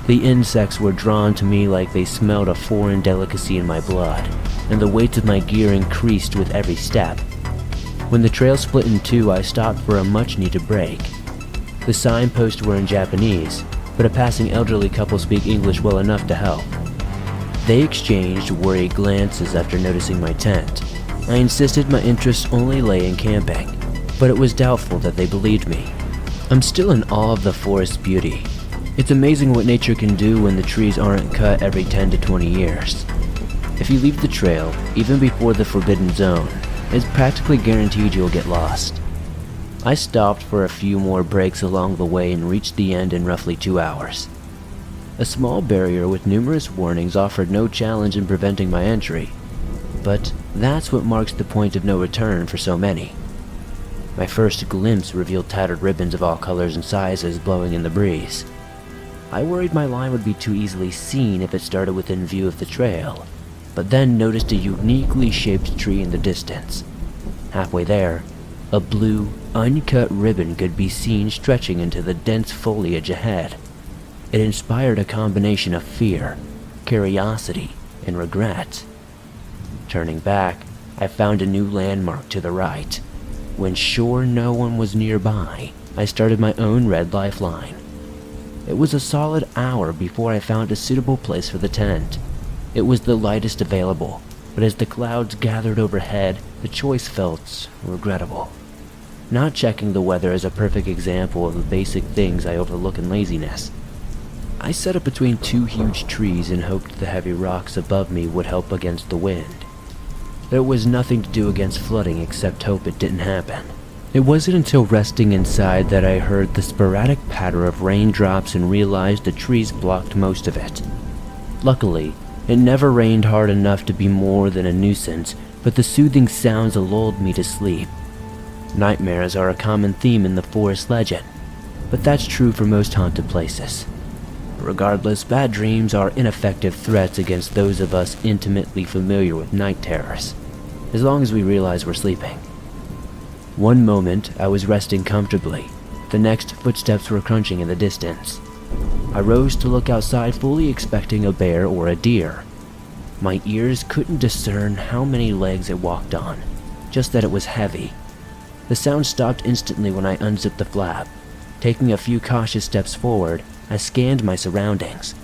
The insects were drawn to me like they smelled a foreign delicacy in my blood, and the weight of my gear increased with every step. When the trail split in two, I stopped for a much-needed break. The signposts were in Japanese, but a passing elderly couple speak English well enough to help. They exchanged worried glances after noticing my tent. I insisted my interest only lay in camping, but it was doubtful that they believed me. I'm still in awe of the forest's beauty. It's amazing what nature can do when the trees aren't cut every 10 to 20 years. If you leave the trail, even before the forbidden zone, it's practically guaranteed you'll get lost. I stopped for a few more breaks along the way and reached the end in roughly 2 hours. A small barrier with numerous warnings offered no challenge in preventing my entry, but that's what marks the point of no return for so many. My first glimpse revealed tattered ribbons of all colors and sizes blowing in the breeze. I worried my line would be too easily seen if it started within view of the trail, but then noticed a uniquely shaped tree in the distance. Halfway there, a blue, uncut ribbon could be seen stretching into the dense foliage ahead. It inspired a combination of fear, curiosity, and regret. Turning back, I found a new landmark to the right. When sure no one was nearby, I started my own red lifeline. It was a solid hour before I found a suitable place for the tent. It was the lightest available, but as the clouds gathered overhead, the choice felt regrettable. Not checking the weather is a perfect example of the basic things I overlook in laziness. I set up between two huge trees and hoped the heavy rocks above me would help against the wind. There was nothing to do against flooding except hope it didn't happen. It wasn't until resting inside that I heard the sporadic patter of raindrops and realized the trees blocked most of it. Luckily, it never rained hard enough to be more than a nuisance, but the soothing sounds lulled me to sleep. Nightmares are a common theme in the forest legend, but that's true for most haunted places. Regardless, bad dreams are ineffective threats against those of us intimately familiar with night terrors. as long as we realize we're sleeping. One moment, I was resting comfortably. The next, footsteps were crunching in the distance. I rose to look outside, fully expecting a bear or a deer. My ears couldn't discern how many legs it walked on, just that it was heavy. The sound stopped instantly when I unzipped the flap. Taking a few cautious steps forward, I scanned my surroundings.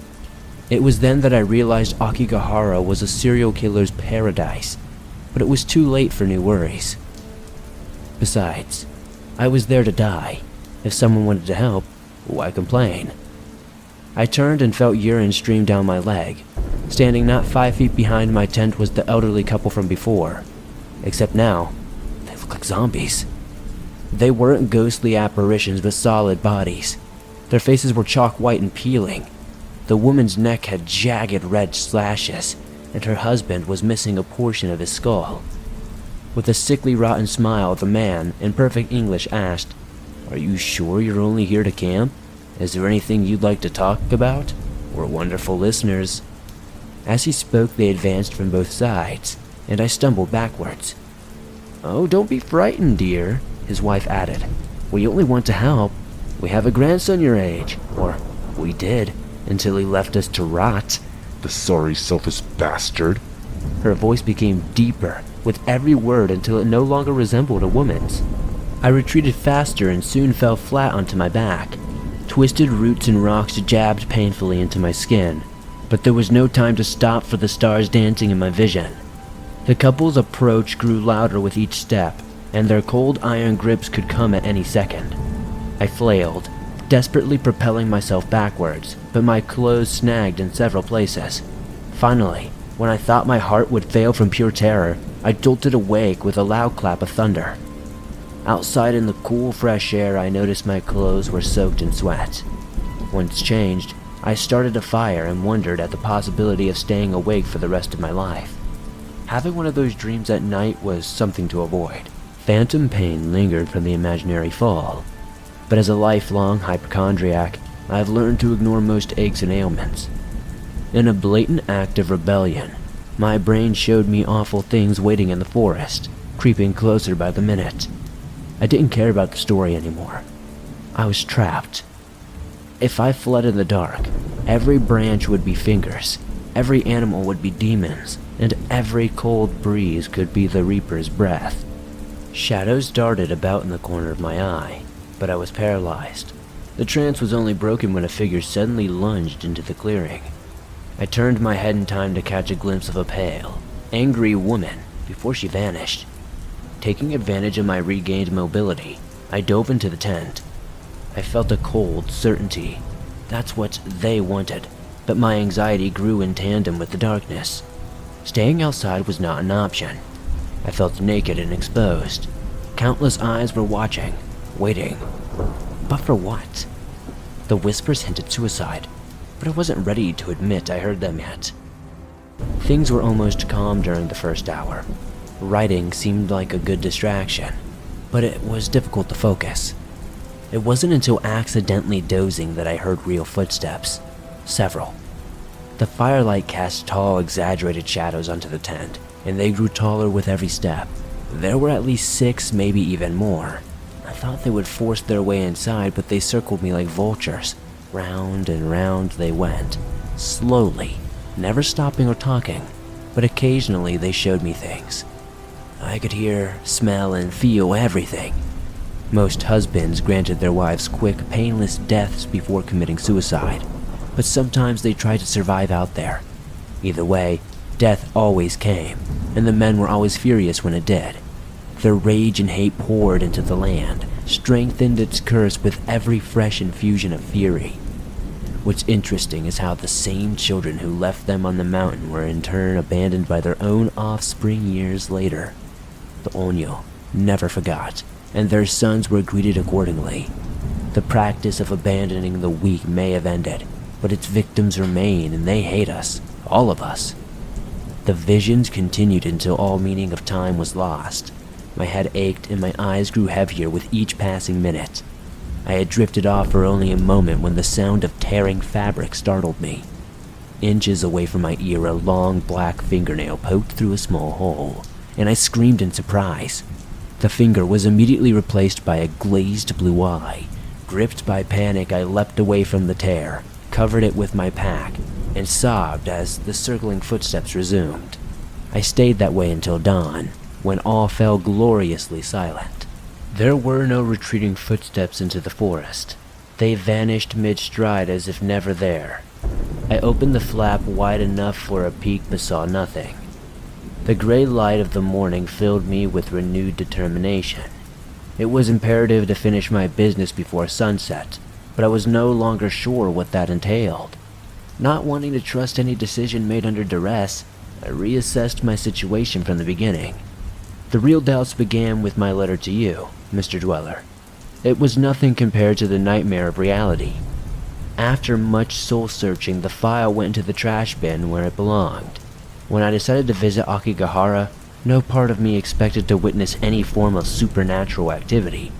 It was then that I realized Aokigahara was a serial killer's paradise, but it was too late for new worries. Besides, I was there to die. If someone wanted to help, why complain? I turned and felt urine stream down my leg. Standing not 5 feet behind my tent was the elderly couple from before. Except now, they look like zombies. They weren't ghostly apparitions, but solid bodies. Their faces were chalk white and peeling. The woman's neck had jagged red slashes, and her husband was missing a portion of his skull. With a sickly rotten smile, the man, in perfect English, asked, "Are you sure you're only here to camp? Is there anything you'd like to talk about? We're wonderful listeners." As he spoke, they advanced from both sides, and I stumbled backwards. "Oh, don't be frightened, dear," his wife added. "We only want to help. We have a grandson your age, or we did, until he left us to rot." "The sorry, selfish bastard." Her voice became deeper with every word until it no longer resembled a woman's. I retreated faster and soon fell flat onto my back. Twisted roots and rocks jabbed painfully into my skin, but there was no time to stop for the stars dancing in my vision. The couple's approach grew louder with each step, and their cold iron grips could come at any second. I flailed, desperately propelling myself backwards, but my clothes snagged in several places. Finally, when I thought my heart would fail from pure terror, I jolted awake with a loud clap of thunder. Outside in the cool, fresh air, I noticed my clothes were soaked in sweat. Once changed, I started a fire and wondered at the possibility of staying awake for the rest of my life. Having one of those dreams at night was something to avoid. Phantom pain lingered from the imaginary fall, but as a lifelong hypochondriac, I've learned to ignore most aches and ailments. In a blatant act of rebellion, my brain showed me awful things waiting in the forest, creeping closer by the minute. I didn't care about the story anymore. I was trapped. If I fled in the dark, every branch would be fingers, every animal would be demons, and every cold breeze could be the Reaper's breath. Shadows darted about in the corner of my eye, but I was paralyzed. The trance was only broken when a figure suddenly lunged into the clearing. I turned my head in time to catch a glimpse of a pale, angry woman before she vanished. Taking advantage of my regained mobility, I dove into the tent. I felt a cold certainty. That's what they wanted, but my anxiety grew in tandem with the darkness. Staying outside was not an option. I felt naked and exposed. Countless eyes were watching, waiting. But for what? The whispers hinted suicide, but I wasn't ready to admit I heard them yet. Things were almost calm during the first hour. Writing seemed like a good distraction, but it was difficult to focus. It wasn't until accidentally dozing that I heard real footsteps. Several. The firelight cast tall, exaggerated shadows onto the tent, and they grew taller with every step. There were at least 6, maybe even more. I thought they would force their way inside, but they circled me like vultures. Round and round they went, slowly, never stopping or talking, but occasionally they showed me things. I could hear, smell, and feel everything. Most husbands granted their wives quick, painless deaths before committing suicide, but sometimes they tried to survive out there. Either way, death always came, and the men were always furious when it did. Their rage and hate poured into the land, strengthened its curse with every fresh infusion of fury. What's interesting is how the same children who left them on the mountain were in turn abandoned by their own offspring years later. The Onyo never forgot, and their sons were greeted accordingly. The practice of abandoning the weak may have ended, but its victims remain, and they hate us, all of us. The visions continued until all meaning of time was lost. My head ached and my eyes grew heavier with each passing minute. I had drifted off for only a moment when the sound of tearing fabric startled me. Inches away from my ear, a long black fingernail poked through a small hole. and I screamed in surprise. The finger was immediately replaced by a glazed blue eye. Gripped by panic, I leapt away from the tear, covered it with my pack, and sobbed as the circling footsteps resumed. I stayed that way until dawn, when all fell gloriously silent. There were no retreating footsteps into the forest. They vanished mid-stride as if never there. I opened the flap wide enough for a peek but saw nothing. The gray light of the morning filled me with renewed determination. It was imperative to finish my business before sunset, but I was no longer sure what that entailed. Not wanting to trust any decision made under duress, I reassessed my situation from the beginning. The real doubts began with my letter to you, Mr. Dweller. It was nothing compared to the nightmare of reality. After much soul-searching, the file went into the trash bin where it belonged. When I decided to visit Aokigahara, no part of me expected to witness any form of supernatural activity.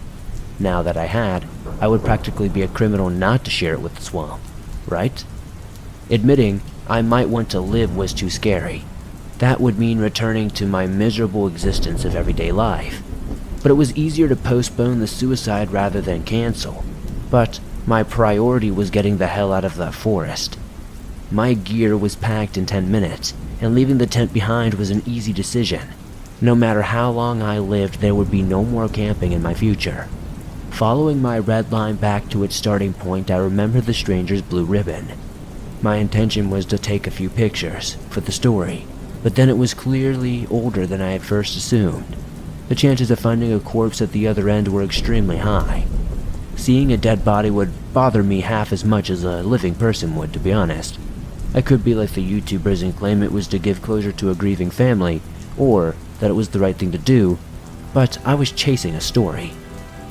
Now that I had, I would practically be a criminal not to share it with the swamp, right? Admitting I might want to live was too scary. That would mean returning to my miserable existence of everyday life. But it was easier to postpone the suicide rather than cancel. But my priority was getting the hell out of that forest. My gear was packed in 10 minutes, and leaving the tent behind was an easy decision. No matter how long I lived, there would be no more camping in my future. Following my red line back to its starting point, I remembered the stranger's blue ribbon. My intention was to take a few pictures for the story, but then it was clearly older than I had first assumed. The chances of finding a corpse at the other end were extremely high. Seeing a dead body would bother me half as much as a living person would, to be honest. I could be like the YouTubers and claim it was to give closure to a grieving family, or that it was the right thing to do, but I was chasing a story.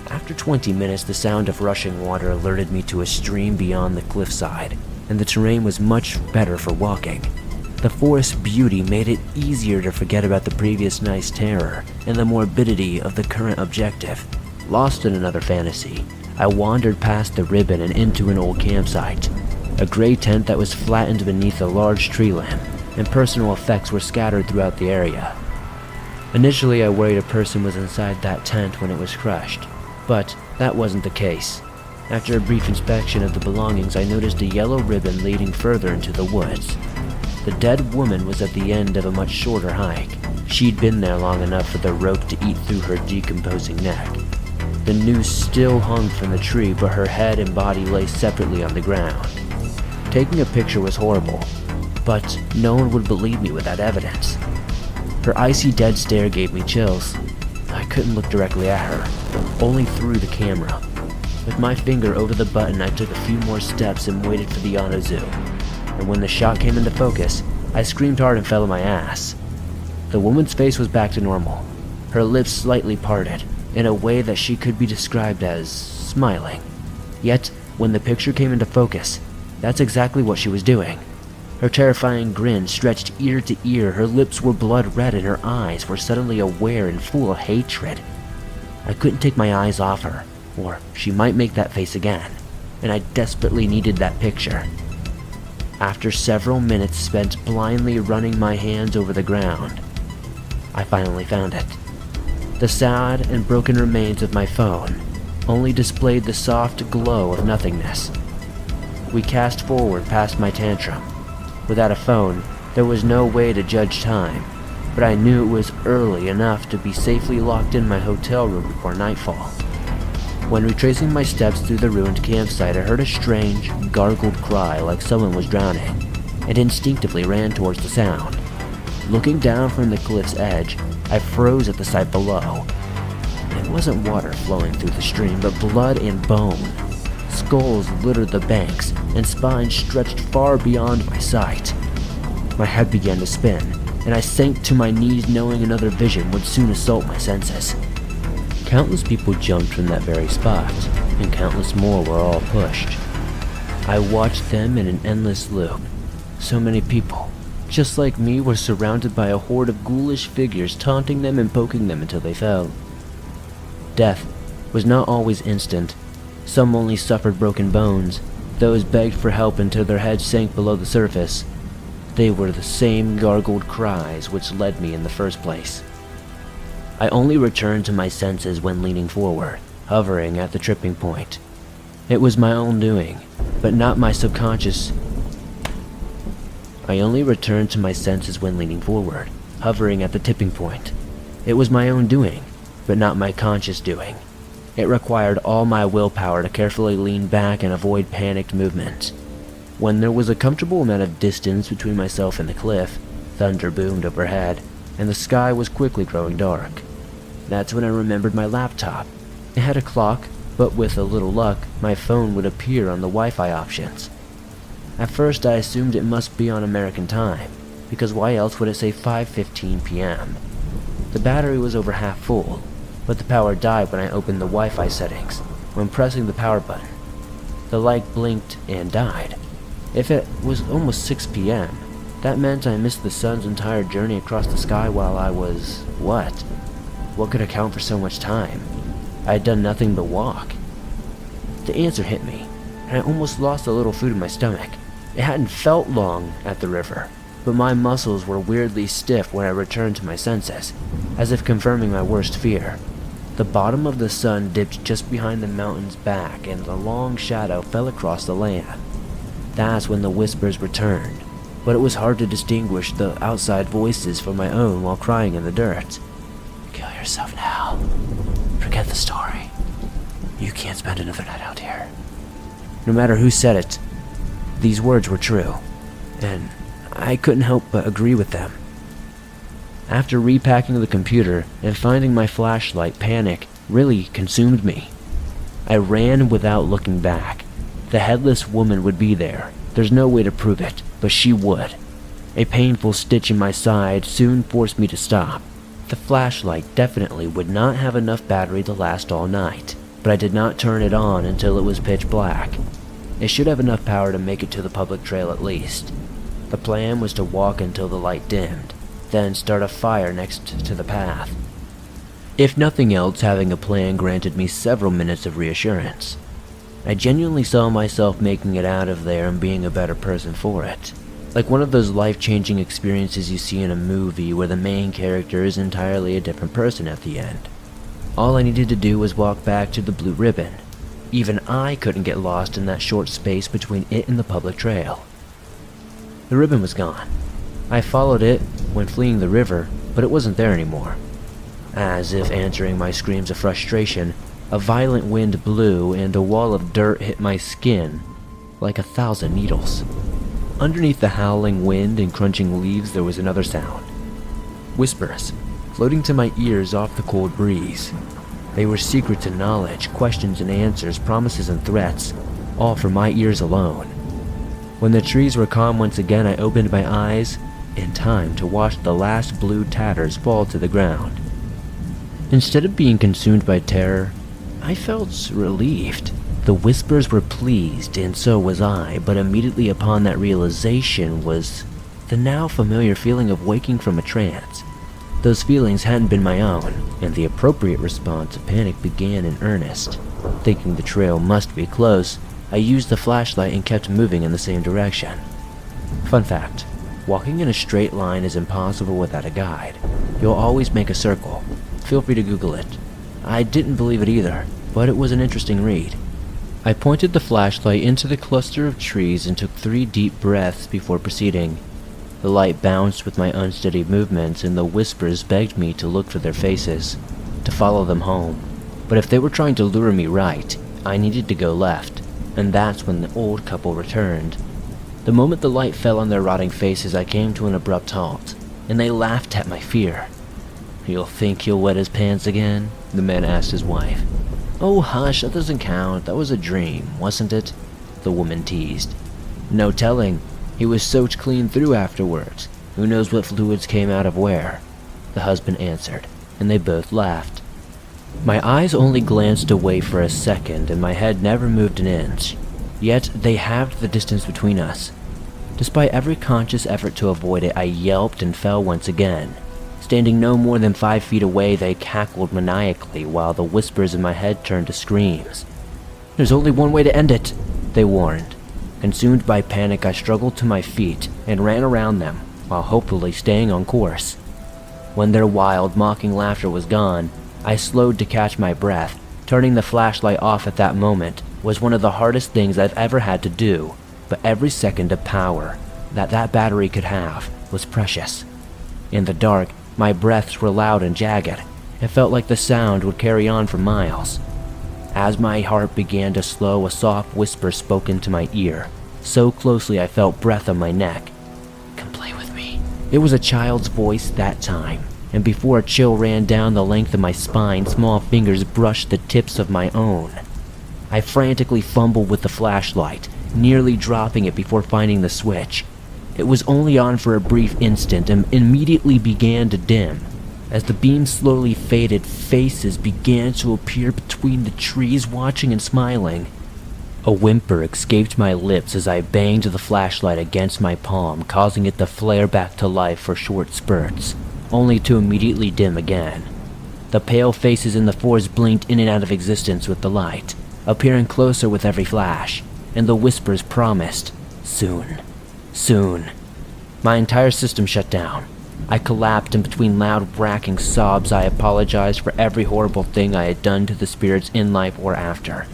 After 20 minutes, the sound of rushing water alerted me to a stream beyond the cliffside, and the terrain was much better for walking. The forest's beauty made it easier to forget about the previous night's terror and the morbidity of the current objective. Lost in another fantasy, I wandered past the ribbon and into an old campsite. A gray tent that was flattened beneath a large tree limb, and personal effects were scattered throughout the area. Initially, I worried a person was inside that tent when it was crushed, but that wasn't the case. After a brief inspection of the belongings, I noticed a yellow ribbon leading further into the woods. The dead woman was at the end of a much shorter hike. She'd been there long enough for the rope to eat through her decomposing neck. The noose still hung from the tree, but her head and body lay separately on the ground. Taking a picture was horrible, but no one would believe me without evidence. Her icy dead stare gave me chills. I couldn't look directly at her, only through the camera. With my finger over the button, I took a few more steps and waited for the auto zoom. And when the shot came into focus, I screamed hard and fell on my ass. The woman's face was back to normal, her lips slightly parted, in a way that she could be described as smiling. Yet, when the picture came into focus, that's exactly what she was doing. Her terrifying grin stretched ear to ear, her lips were blood red, and her eyes were suddenly aware and full of hatred. I couldn't take my eyes off her, or she might make that face again, and I desperately needed that picture. After several minutes spent blindly running my hands over the ground, I finally found it. The sad and broken remains of my phone only displayed the soft glow of nothingness. We cast forward past my tantrum. Without a phone, there was no way to judge time, but I knew it was early enough to be safely locked in my hotel room before nightfall. When retracing my steps through the ruined campsite, I heard a strange, gargled cry like someone was drowning, and instinctively ran towards the sound. Looking down from the cliff's edge, I froze at the sight below. It wasn't water flowing through the stream, but blood and bone. Skulls littered the banks, and spines stretched far beyond my sight. My head began to spin, and I sank to my knees knowing another vision would soon assault my senses. Countless people jumped from that very spot, and countless more were all pushed. I watched them in an endless loop. So many people, just like me, were surrounded by a horde of ghoulish figures taunting them and poking them until they fell. Death was not always instant. Some only suffered broken bones. Those begged for help until their heads sank below the surface. They were the same gargled cries which led me in the first place. I only returned to my senses when leaning forward, hovering at the tripping point. It was my own doing, but not my subconscious. I only returned to my senses when leaning forward, hovering at the tipping point. It was my own doing, but not my conscious doing. It required all my willpower to carefully lean back and avoid panicked movement. When there was a comfortable amount of distance between myself and the cliff, thunder boomed overhead, and the sky was quickly growing dark. That's when I remembered my laptop. It had a clock, but with a little luck, my phone would appear on the Wi-Fi options. At first I assumed it must be on American time, because why else would it say 5:15 p.m.? The battery was over half full, but the power died when I opened the Wi-Fi settings. When pressing the power button, the light blinked and died. If it was almost 6 p.m., that meant I missed the sun's entire journey across the sky while I was... what? What could account for so much time? I had done nothing but walk. The answer hit me, and I almost lost a little food in my stomach. It hadn't felt long at the river, but my muscles were weirdly stiff when I returned to my senses, as if confirming my worst fear. The bottom of the sun dipped just behind the mountain's back, and a long shadow fell across the land. That's when the whispers returned, but it was hard to distinguish the outside voices from my own while crying in the dirt. Kill yourself now. Forget the story. You can't spend another night out here. No matter who said it, these words were true, and I couldn't help but agree with them. After repacking the computer and finding my flashlight, panic really consumed me. I ran without looking back. The headless woman would be there. There's no way to prove it, but she would. A painful stitch in my side soon forced me to stop. The flashlight definitely would not have enough battery to last all night, but I did not turn it on until it was pitch black. It should have enough power to make it to the public trail at least. The plan was to walk until the light dimmed, then start a fire next to the path. If nothing else, having a plan granted me several minutes of reassurance. I genuinely saw myself making it out of there and being a better person for it. Like one of those life-changing experiences you see in a movie where the main character is entirely a different person at the end. All I needed to do was walk back to the blue ribbon. Even I couldn't get lost in that short space between it and the public trail. The ribbon was gone. I followed it when fleeing the river, but it wasn't there anymore. As if answering my screams of frustration, a violent wind blew and a wall of dirt hit my skin like 1,000 needles. Underneath the howling wind and crunching leaves there was another sound. Whispers, floating to my ears off the cold breeze. They were secrets and knowledge, questions and answers, promises and threats, all for my ears alone. When the trees were calm once again, I opened my eyes in time to watch the last blue tatters fall to the ground. Instead of being consumed by terror, I felt relieved. The whispers were pleased, and so was I, but immediately upon that realization was the now familiar feeling of waking from a trance. Those feelings hadn't been my own, and the appropriate response to panic began in earnest. Thinking the trail must be close, I used the flashlight and kept moving in the same direction. Fun fact, walking in a straight line is impossible without a guide. You'll always make a circle. Feel free to Google it. I didn't believe it either, but it was an interesting read. I pointed the flashlight into the cluster of trees and took 3 deep breaths before proceeding. The light bounced with my unsteady movements, and the whispers begged me to look for their faces, to follow them home. But if they were trying to lure me right, I needed to go left, and that's when the old couple returned. The moment the light fell on their rotting faces, I came to an abrupt halt, and they laughed at my fear. "You'll think he'll wet his pants again?" the man asked his wife. "Oh hush, that doesn't count, that was a dream, wasn't it?" the woman teased. "No telling. He was soaked clean through afterwards. Who knows what fluids came out of where?" the husband answered, and they both laughed. My eyes only glanced away for a second, and my head never moved an inch. Yet they halved the distance between us. Despite every conscious effort to avoid it, I yelped and fell once again. Standing no more than 5 feet away, they cackled maniacally while the whispers in my head turned to screams. "There's only one way to end it," they warned. Consumed by panic, I struggled to my feet and ran around them while hopefully staying on course. When their wild, mocking laughter was gone, I slowed to catch my breath. Turning the flashlight off at that moment was one of the hardest things I've ever had to do, but every second of power that battery could have was precious. In the dark, my breaths were loud and jagged. It felt like the sound would carry on for miles. As my heart began to slow, a soft whisper spoke into my ear, so closely I felt breath on my neck. "Come play with me." It was a child's voice that time, and before a chill ran down the length of my spine, small fingers brushed the tips of my own. I frantically fumbled with the flashlight, nearly dropping it before finding the switch. It was only on for a brief instant and immediately began to dim. As the beam slowly faded, faces began to appear between the trees, watching and smiling. A whimper escaped my lips as I banged the flashlight against my palm, causing it to flare back to life for short spurts, only to immediately dim again. The pale faces in the forest blinked in and out of existence with the light, appearing closer with every flash, and the whispers promised, "Soon, soon." My entire system shut down. I collapsed, and between loud, racking sobs, I apologized for every horrible thing I had done to the spirits in life or after.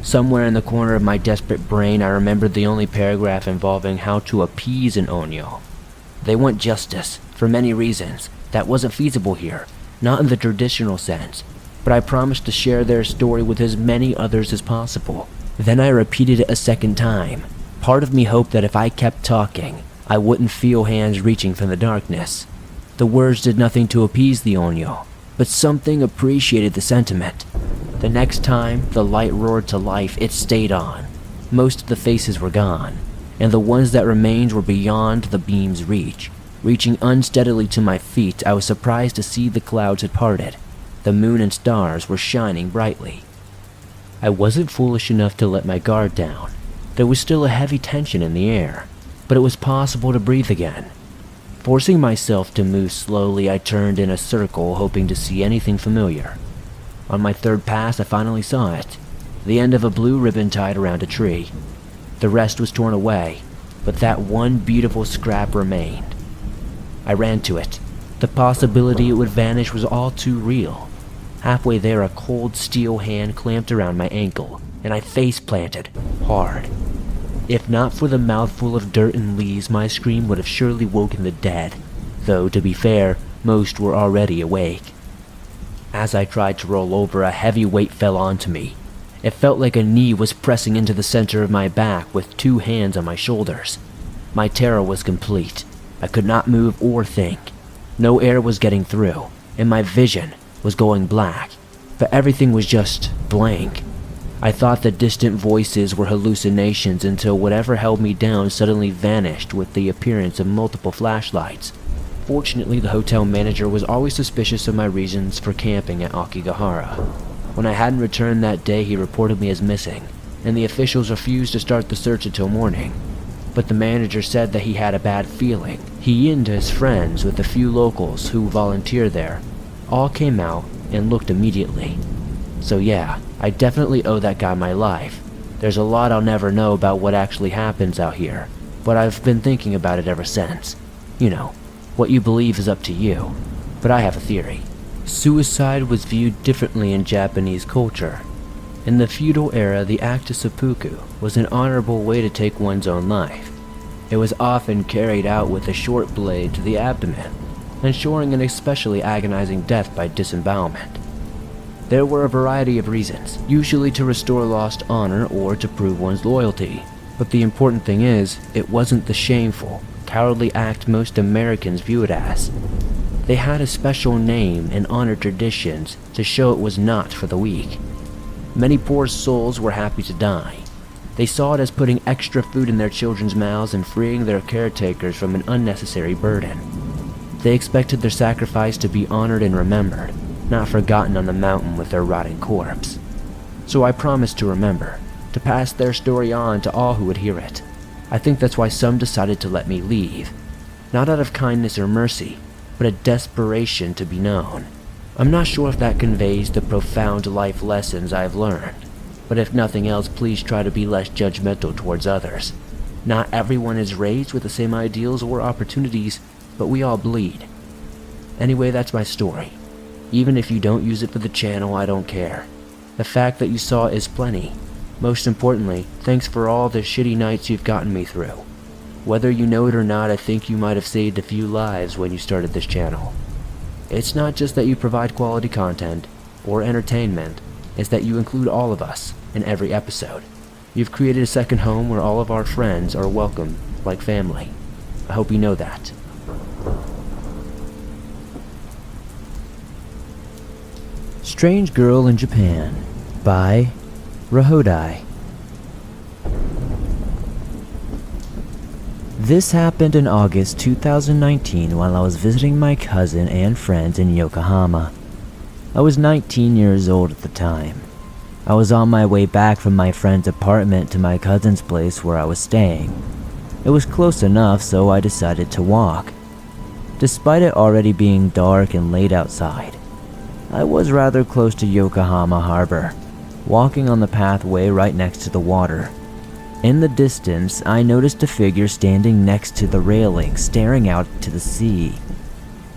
Somewhere in the corner of my desperate brain, I remembered the only paragraph involving how to appease an Onyo. They want justice, for many reasons. That wasn't feasible here, not in the traditional sense, but I promised to share their story with as many others as possible. Then I repeated it a second time. Part of me hoped that if I kept talking, I wouldn't feel hands reaching from the darkness. The words did nothing to appease the Onyo, but something appreciated the sentiment. The next time the light roared to life, it stayed on. Most of the faces were gone, and the ones that remained were beyond the beam's reach. Reaching unsteadily to my feet, I was surprised to see the clouds had parted. The moon and stars were shining brightly. I wasn't foolish enough to let my guard down. There was still a heavy tension in the air, but it was possible to breathe again. Forcing myself to move slowly, I turned in a circle, hoping to see anything familiar. On my third pass, I finally saw it, the end of a blue ribbon tied around a tree. The rest was torn away, but that one beautiful scrap remained. I ran to it. The possibility it would vanish was all too real. Halfway there, a cold steel hand clamped around my ankle, and I face-planted, hard. If not for the mouthful of dirt and leaves, my scream would have surely woken the dead, though, to be fair, most were already awake. As I tried to roll over, a heavy weight fell onto me. It felt like a knee was pressing into the center of my back with two hands on my shoulders. My terror was complete. I could not move or think. No air was getting through, and my vision was going black, but everything was just blank. I thought the distant voices were hallucinations until whatever held me down suddenly vanished with the appearance of multiple flashlights. Fortunately, the hotel manager was always suspicious of my reasons for camping at Aokigahara. When I hadn't returned that day, he reported me as missing, and the officials refused to start the search until morning. But the manager said that he had a bad feeling. He and his friends, with a few locals who volunteer there, all came out and looked immediately. So yeah, I definitely owe that guy my life. There's a lot I'll never know about what actually happens out here, but I've been thinking about it ever since. You know, what you believe is up to you, but I have a theory. Suicide was viewed differently in Japanese culture. In the feudal era, the act of seppuku was an honorable way to take one's own life. It was often carried out with a short blade to the abdomen, ensuring an especially agonizing death by disembowelment. There were a variety of reasons, usually to restore lost honor or to prove one's loyalty. But the important thing is, it wasn't the shameful, cowardly act most Americans view it as. They had a special name and honored traditions to show it was not for the weak. Many poor souls were happy to die. They saw it as putting extra food in their children's mouths and freeing their caretakers from an unnecessary burden. They expected their sacrifice to be honored and remembered, not forgotten on the mountain with their rotting corpse. So I promised to remember, to pass their story on to all who would hear it. I think that's why some decided to let me leave. Not out of kindness or mercy, but a desperation to be known. I'm not sure if that conveys the profound life lessons I've learned, but if nothing else, please try to be less judgmental towards others. Not everyone is raised with the same ideals or opportunities, but we all bleed. Anyway, that's my story. Even if you don't use it for the channel, I don't care. The fact that you saw is plenty. Most importantly, thanks for all the shitty nights you've gotten me through. Whether you know it or not, I think you might have saved a few lives when you started this channel. It's not just that you provide quality content or entertainment, it's that you include all of us in every episode. You've created a second home where all of our friends are welcome like family. I hope you know that. Strange Girl in Japan by Rahodai. This happened in August 2019 while I was visiting my cousin and friends in Yokohama. I was 19 years old at the time. I was on my way back from my friend's apartment to my cousin's place where I was staying. It was close enough, so I decided to walk. Despite it already being dark and late outside, I was rather close to Yokohama Harbor, walking on the pathway right next to the water. In the distance, I noticed a figure standing next to the railing, staring out to the sea.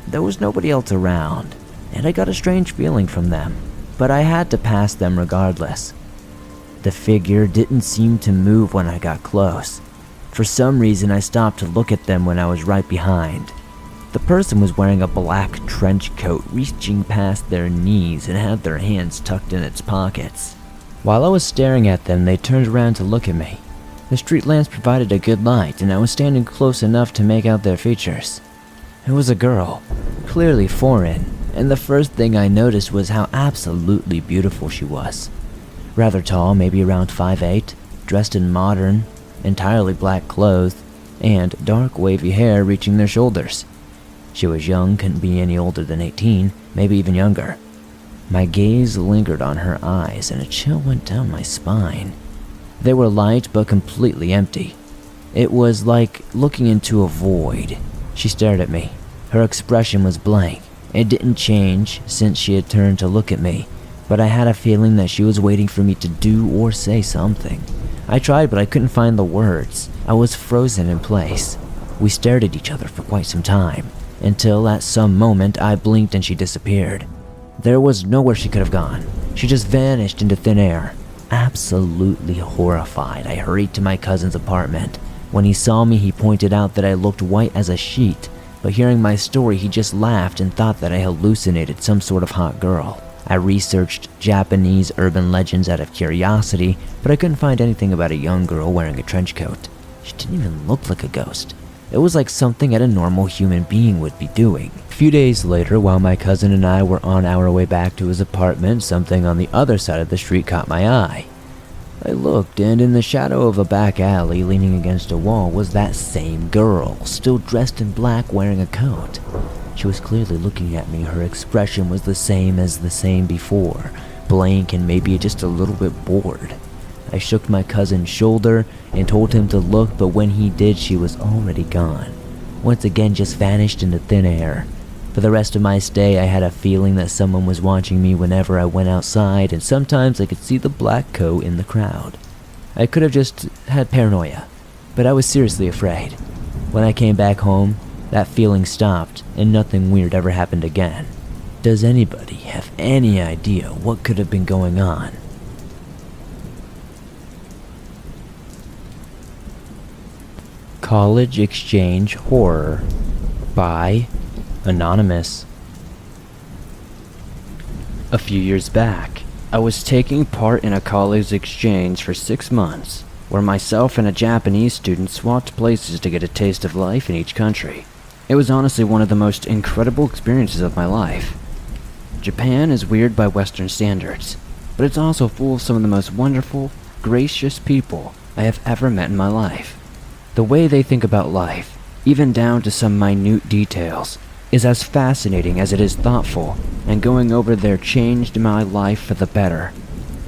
There was nobody else around, and I got a strange feeling from them, but I had to pass them regardless. The figure didn't seem to move when I got close. For some reason, I stopped to look at them when I was right behind. The person was wearing a black trench coat reaching past their knees and had their hands tucked in its pockets. While I was staring at them, they turned around to look at me. The street lamps provided a good light, and I was standing close enough to make out their features. It was a girl, clearly foreign, and the first thing I noticed was how absolutely beautiful she was. Rather tall, maybe around 5'8", dressed in modern, entirely black clothes, and dark wavy hair reaching their shoulders. She was young, couldn't be any older than 18, maybe even younger. My gaze lingered on her eyes and a chill went down my spine. They were light but completely empty. It was like looking into a void. She stared at me. Her expression was blank. It didn't change since she had turned to look at me, but I had a feeling that she was waiting for me to do or say something. I tried, but I couldn't find the words. I was frozen in place. We stared at each other for quite some time, until at some moment I blinked and she disappeared. There was nowhere she could have gone. She just vanished into thin air. Absolutely horrified, I hurried to my cousin's apartment. When he saw me, he pointed out that I looked white as a sheet, but hearing my story, he just laughed and thought that I hallucinated some sort of hot girl. I researched Japanese urban legends out of curiosity, but I couldn't find anything about a young girl wearing a trench coat. She didn't even look like a ghost. It was like something that a normal human being would be doing. A few days later, while my cousin and I were on our way back to his apartment, something on the other side of the street caught my eye. I looked, and in the shadow of a back alley leaning against a wall was that same girl, still dressed in black, wearing a coat. She was clearly looking at me. Her expression was the same before, blank and maybe just a little bit bored. I shook my cousin's shoulder and told him to look, but when he did, she was already gone. Once again, just vanished into thin air. For the rest of my stay, I had a feeling that someone was watching me whenever I went outside, and sometimes I could see the black coat in the crowd. I could have just had paranoia, but I was seriously afraid. When I came back home, that feeling stopped, and nothing weird ever happened again. Does anybody have any idea what could have been going on? College Exchange Horror by Anonymous. A few years back, I was taking part in a college exchange for 6 months, where myself and a Japanese student swapped places to get a taste of life in each country. It was honestly one of the most incredible experiences of my life. Japan is weird by Western standards, but it's also full of some of the most wonderful, gracious people I have ever met in my life. The way they think about life, even down to some minute details, is as fascinating as it is thoughtful, and going over there changed my life for the better.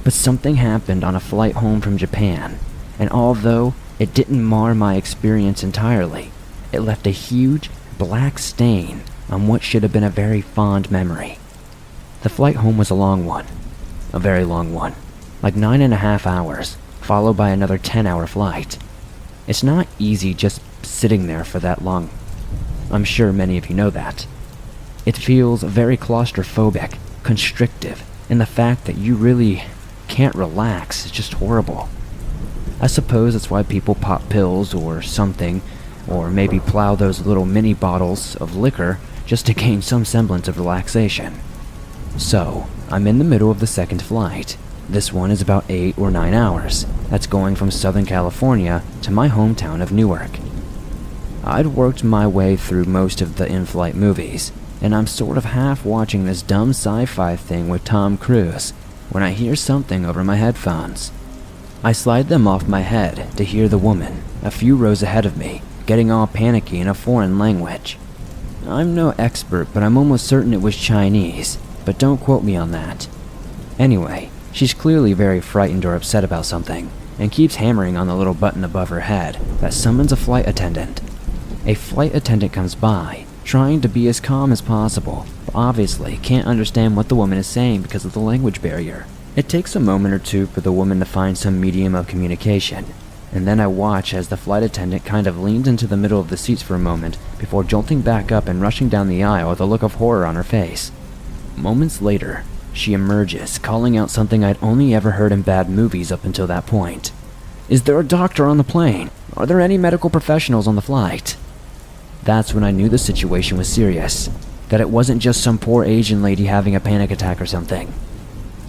But something happened on a flight home from Japan, and although it didn't mar my experience entirely, it left a huge black stain on what should have been a very fond memory. The flight home was a long one, a very long one, like 9.5 hours, followed by another 10-hour flight. It's not easy just sitting there for that long. I'm sure many of you know that. It feels very claustrophobic, constrictive, and the fact that you really can't relax is just horrible. I suppose that's why people pop pills or something, or maybe plow those little mini bottles of liquor just to gain some semblance of relaxation. So, I'm in the middle of the second flight. This one is about 8 or 9 hours. That's going from Southern California to my hometown of Newark. I'd worked my way through most of the in-flight movies, and I'm sort of half watching this dumb sci-fi thing with Tom Cruise when I hear something over my headphones. I slide them off my head to hear the woman, a few rows ahead of me, getting all panicky in a foreign language. I'm no expert, but I'm almost certain it was Chinese, but don't quote me on that. Anyway, she's clearly very frightened or upset about something, and keeps hammering on the little button above her head that summons a flight attendant. A flight attendant comes by, trying to be as calm as possible, but obviously can't understand what the woman is saying because of the language barrier. It takes a moment or two for the woman to find some medium of communication, and then I watch as the flight attendant kind of leans into the middle of the seats for a moment before jolting back up and rushing down the aisle with a look of horror on her face. Moments later, she emerges, calling out something I'd only ever heard in bad movies up until that point. "Is there a doctor on the plane? Are there any medical professionals on the flight?" That's when I knew the situation was serious, that it wasn't just some poor Asian lady having a panic attack or something.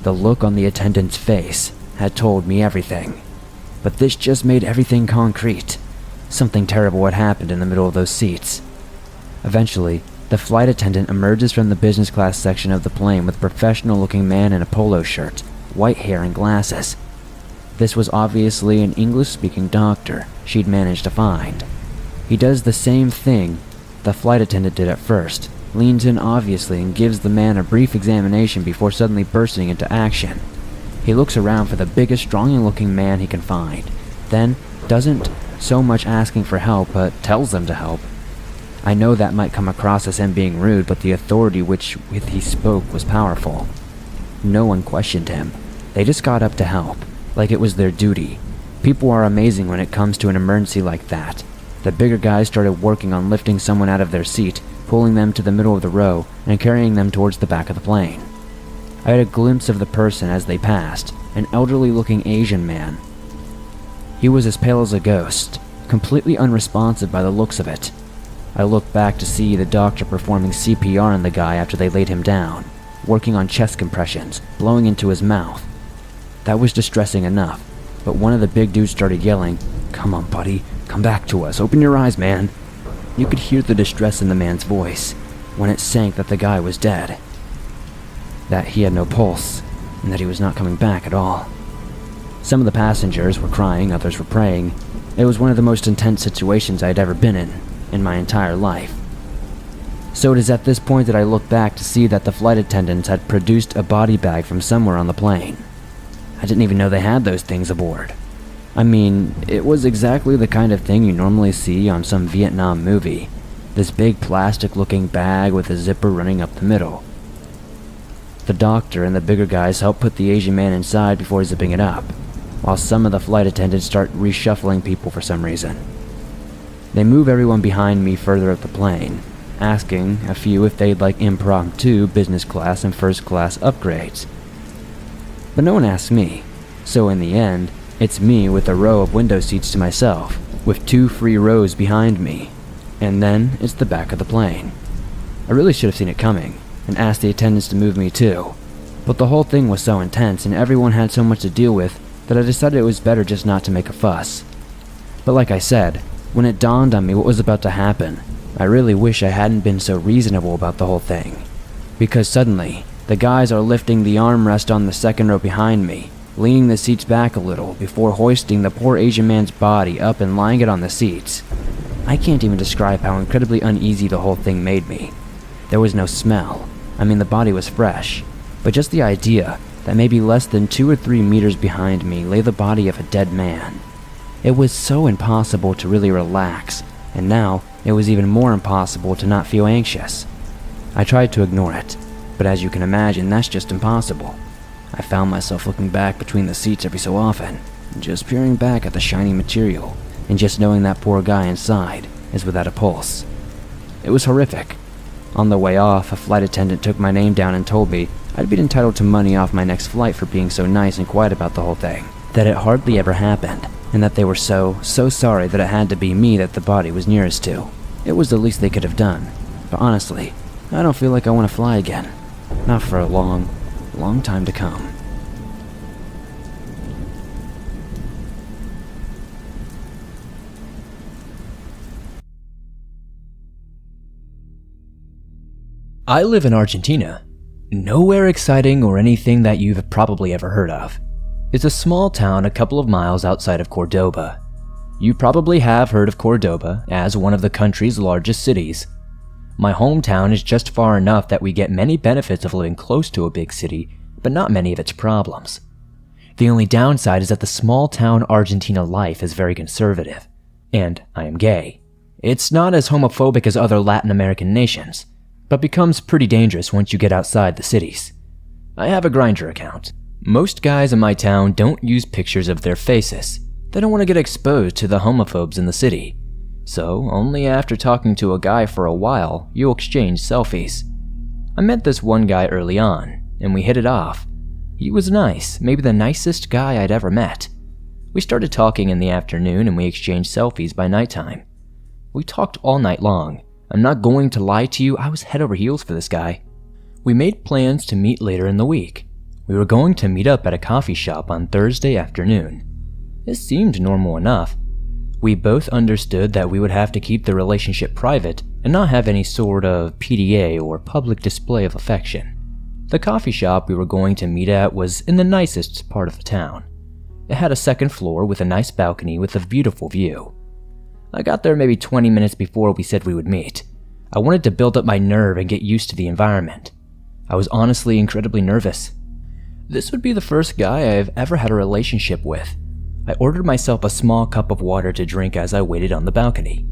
The look on the attendant's face had told me everything, but this just made everything concrete. Something terrible had happened in the middle of those seats. Eventually, the flight attendant emerges from the business class section of the plane with a professional-looking man in a polo shirt, white hair and glasses. This was obviously an English-speaking doctor she'd managed to find. He does the same thing the flight attendant did at first, leans in obviously and gives the man a brief examination before suddenly bursting into action. He looks around for the biggest, strong-looking man he can find, then doesn't so much asking for help, but tells them to help. I know that might come across as him being rude, but the authority with he spoke was powerful. No one questioned him. They just got up to help, like it was their duty. People are amazing when it comes to an emergency like that. The bigger guys started working on lifting someone out of their seat, pulling them to the middle of the row, and carrying them towards the back of the plane. I had a glimpse of the person as they passed, an elderly-looking Asian man. He was as pale as a ghost, completely unresponsive by the looks of it. I looked back to see the doctor performing CPR on the guy after they laid him down, working on chest compressions, blowing into his mouth. That was distressing enough, but one of the big dudes started yelling, "Come on, buddy, come back to us, open your eyes, man." You could hear the distress in the man's voice when it sank that the guy was dead, that he had no pulse, and that he was not coming back at all. Some of the passengers were crying, others were praying. It was one of the most intense situations I had ever been in my entire life. So it is at this point that I look back to see that the flight attendants had produced a body bag from somewhere on the plane. I didn't even know they had those things aboard. I mean, it was exactly the kind of thing you normally see on some Vietnam movie. This big plastic-looking bag with a zipper running up the middle. The doctor and the bigger guys help put the Asian man inside before zipping it up, while some of the flight attendants start reshuffling people for some reason. They move everyone behind me further up the plane, asking a few if they'd like impromptu business class and first class upgrades. But no one asked me, so in the end, it's me with a row of window seats to myself, with 2 free rows behind me, and then it's the back of the plane. I really should have seen it coming, and asked the attendants to move me too, but the whole thing was so intense and everyone had so much to deal with that I decided it was better just not to make a fuss. But like I said, when it dawned on me what was about to happen, I really wish I hadn't been so reasonable about the whole thing, because suddenly, the guys are lifting the armrest on the second row behind me, leaning the seats back a little before hoisting the poor Asian man's body up and lying it on the seats. I can't even describe how incredibly uneasy the whole thing made me. There was no smell. I mean, the body was fresh, but just the idea that maybe less than 2 or 3 meters behind me lay the body of a dead man. It was so impossible to really relax, and now it was even more impossible to not feel anxious. I tried to ignore it, but as you can imagine, that's just impossible. I found myself looking back between the seats every so often, just peering back at the shiny material, and just knowing that poor guy inside is without a pulse. It was horrific. On the way off, a flight attendant took my name down and told me I'd be entitled to money off my next flight for being so nice and quiet about the whole thing, that it hardly ever happened, and that they were so sorry that it had to be me that the body was nearest to. It was the least they could have done. But honestly, I don't feel like I want to fly again. Not for a long time to come. I live in Argentina. Nowhere exciting or anything that you've probably ever heard of. It's a small town a couple of miles outside of Cordoba. You probably have heard of Cordoba as one of the country's largest cities. My hometown is just far enough that we get many benefits of living close to a big city, but not many of its problems. The only downside is that the small town Argentina life is very conservative, and I am gay. It's not as homophobic as other Latin American nations, but becomes pretty dangerous once you get outside the cities. I have a Grindr account. Most guys in my town don't use pictures of their faces. They don't want to get exposed to the homophobes in the city. So, only after talking to a guy for a while, you'll exchange selfies. I met this one guy early on, and we hit it off. He was nice, maybe the nicest guy I'd ever met. We started talking in the afternoon and we exchanged selfies by nighttime. We talked all night long. I'm not going to lie to you, I was head over heels for this guy. We made plans to meet later in the week. We were going to meet up at a coffee shop on Thursday afternoon. It seemed normal enough. We both understood that we would have to keep the relationship private and not have any sort of PDA or public display of affection. The coffee shop we were going to meet at was in the nicest part of the town. It had a second floor with a nice balcony with a beautiful view. I got there maybe 20 minutes before we said we would meet. I wanted to build up my nerve and get used to the environment. I was honestly incredibly nervous. This would be the first guy I've ever had a relationship with. I ordered myself a small cup of water to drink as I waited on the balcony.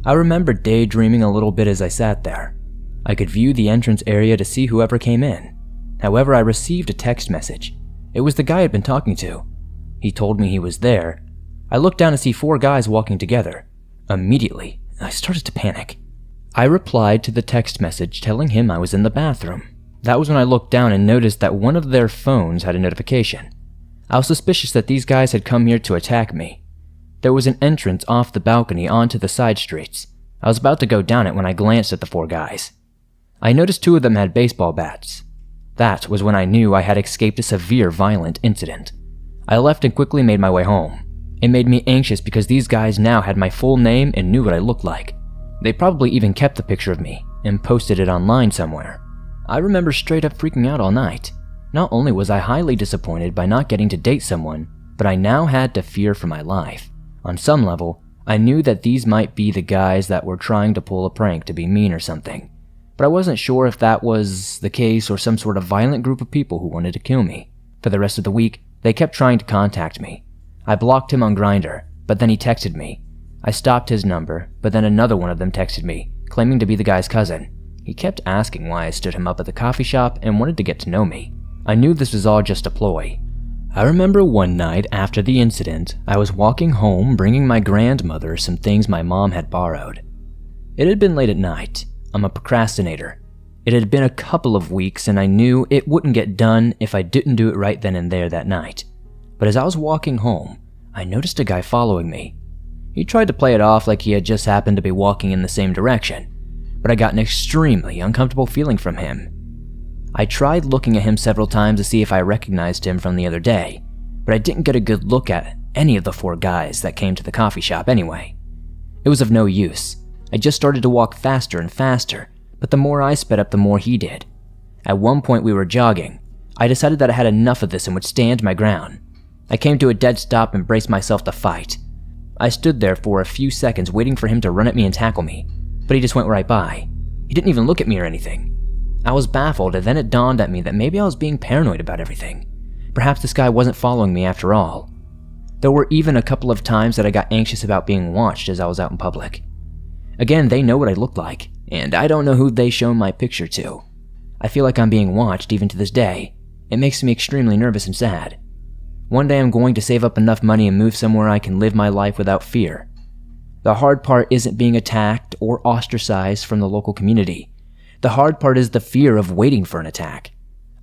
I remember daydreaming a little bit as I sat there. I could view the entrance area to see whoever came in. However, I received a text message. It was the guy I'd been talking to. He told me he was there. I looked down to see 4 guys walking together. Immediately, I started to panic. I replied to the text message telling him I was in the bathroom. That was when I looked down and noticed that one of their phones had a notification. I was suspicious that these guys had come here to attack me. There was an entrance off the balcony onto the side streets. I was about to go down it when I glanced at the 4 guys. I noticed 2 of them had baseball bats. That was when I knew I had escaped a severe violent incident. I left and quickly made my way home. It made me anxious because these guys now had my full name and knew what I looked like. They probably even kept the picture of me and posted it online somewhere. I remember straight up freaking out all night. Not only was I highly disappointed by not getting to date someone, but I now had to fear for my life. On some level, I knew that these might be the guys that were trying to pull a prank to be mean or something. But I wasn't sure if that was the case or some sort of violent group of people who wanted to kill me. For the rest of the week, they kept trying to contact me. I blocked him on Grindr, but then he texted me. I stopped his number, but then another one of them texted me, claiming to be the guy's cousin. He kept asking why I stood him up at the coffee shop and wanted to get to know me. I knew this was all just a ploy. I remember one night after the incident, I was walking home bringing my grandmother some things my mom had borrowed. It had been late at night. I'm a procrastinator. It had been a couple of weeks and I knew it wouldn't get done if I didn't do it right then and there that night. But as I was walking home, I noticed a guy following me. He tried to play it off like he had just happened to be walking in the same direction, but I got an extremely uncomfortable feeling from him. I tried looking at him several times to see if I recognized him from the other day, but I didn't get a good look at any of the 4 guys that came to the coffee shop anyway. It was of no use. I just started to walk faster and faster, but the more I sped up, the more he did. At one point we were jogging. I decided that I had enough of this and would stand my ground. I came to a dead stop and braced myself to fight. I stood there for a few seconds waiting for him to run at me and tackle me, but he just went right by. He didn't even look at me or anything. I was baffled, and then it dawned at me that maybe I was being paranoid about everything. Perhaps this guy wasn't following me after all. There were even a couple of times that I got anxious about being watched as I was out in public. Again, they know what I look like, and I don't know who they shown my picture to. I feel like I'm being watched even to this day. It makes me extremely nervous and sad. One day I'm going to save up enough money and move somewhere I can live my life without fear. The hard part isn't being attacked or ostracized from the local community. The hard part is the fear of waiting for an attack.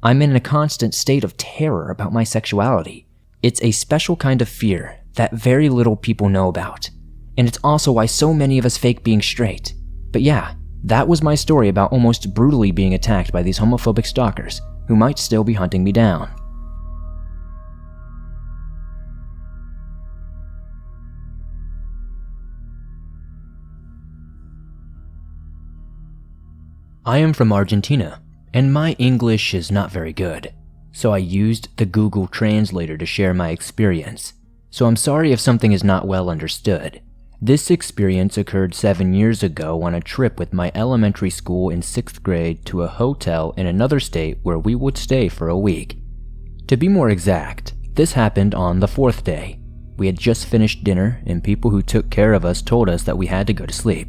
I'm in a constant state of terror about my sexuality. It's a special kind of fear that very little people know about. And it's also why so many of us fake being straight. But yeah, that was my story about almost brutally being attacked by these homophobic stalkers who might still be hunting me down. I am from Argentina, and my English is not very good, so I used the Google Translator to share my experience. So I'm sorry if something is not well understood. This experience occurred 7 years ago on a trip with my elementary school in 6th grade to a hotel in another state where we would stay for a week. To be more exact, this happened on the 4th day. We had just finished dinner and people who took care of us told us that we had to go to sleep,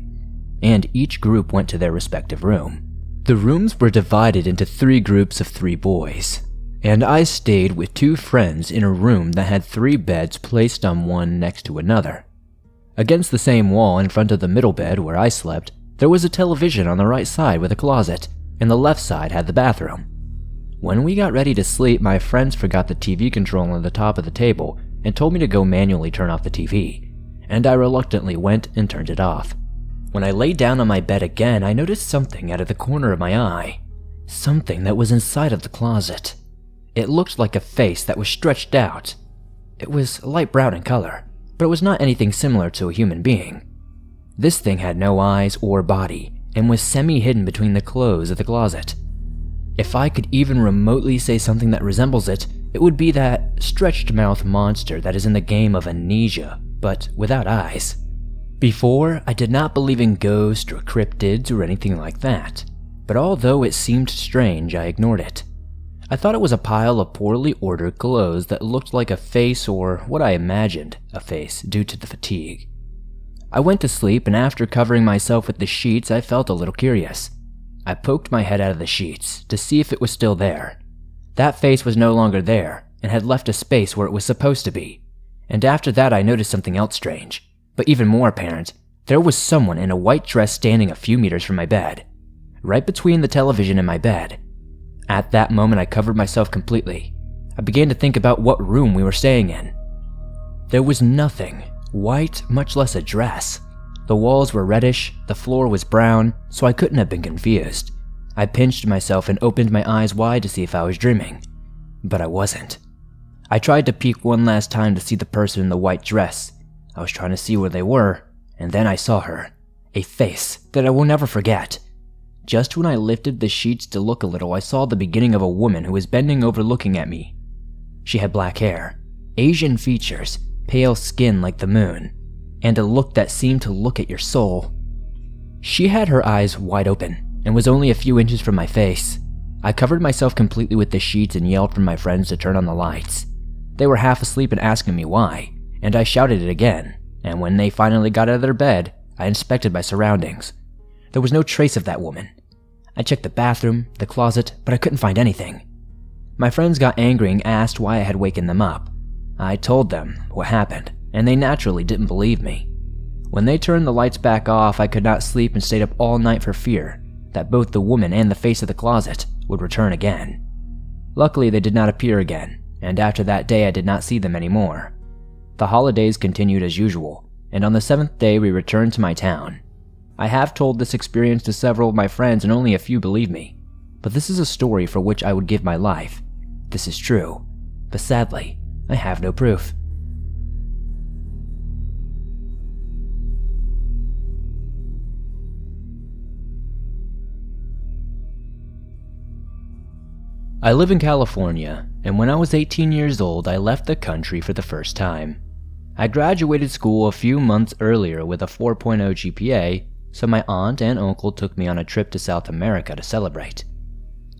and each group went to their respective room. The rooms were divided into 3 groups of 3 boys, and I stayed with 2 friends in a room that had 3 beds placed on one next to another. Against the same wall in front of the middle bed where I slept, there was a television on the right side with a closet, and the left side had the bathroom. When we got ready to sleep, my friends forgot the TV control on the top of the table and told me to go manually turn off the TV, and I reluctantly went and turned it off. When I lay down on my bed again, I noticed something out of the corner of my eye. Something that was inside of the closet. It looked like a face that was stretched out. It was light brown in color, but it was not anything similar to a human being. This thing had no eyes or body, and was semi-hidden between the clothes of the closet. If I could even remotely say something that resembles it, it would be that stretched mouth monster that is in the game of Amnesia, but without eyes. Before, I did not believe in ghosts or cryptids or anything like that, but although it seemed strange, I ignored it. I thought it was a pile of poorly ordered clothes that looked like a face, or what I imagined a face due to the fatigue. I went to sleep, and after covering myself with the sheets, I felt a little curious. I poked my head out of the sheets to see if it was still there. That face was no longer there and had left a space where it was supposed to be. And after that, I noticed something else strange. But even more apparent, there was someone in a white dress standing a few meters from my bed, right between the television and my bed. At that moment, I covered myself completely. I began to think about what room we were staying in. There was nothing white, much less a dress. The walls were reddish, the floor was brown, so I couldn't have been confused. I pinched myself and opened my eyes wide to see if I was dreaming, but I wasn't. I tried to peek one last time to see the person in the white dress. I was trying to see where they were, and then I saw her. A face that I will never forget. Just when I lifted the sheets to look a little, I saw the beginning of a woman who was bending over looking at me. She had black hair, Asian features, pale skin like the moon, and a look that seemed to look at your soul. She had her eyes wide open and was only a few inches from my face. I covered myself completely with the sheets and yelled for my friends to turn on the lights. They were half asleep and asking me why, and I shouted it again, and when they finally got out of their bed, I inspected my surroundings. There was no trace of that woman. I checked the bathroom, the closet, but I couldn't find anything. My friends got angry and asked why I had waken them up. I told them what happened, and they naturally didn't believe me. When they turned the lights back off, I could not sleep and stayed up all night for fear that both the woman and the face of the closet would return again. Luckily, they did not appear again, and after that day I did not see them anymore. The holidays continued as usual, and on the 7th day we returned to my town. I have told this experience to several of my friends and only a few believe me, but this is a story for which I would give my life. This is true, but sadly, I have no proof. I live in California, and when I was 18 years old, I left the country for the first time. I graduated school a few months earlier with a 4.0 GPA, so my aunt and uncle took me on a trip to South America to celebrate.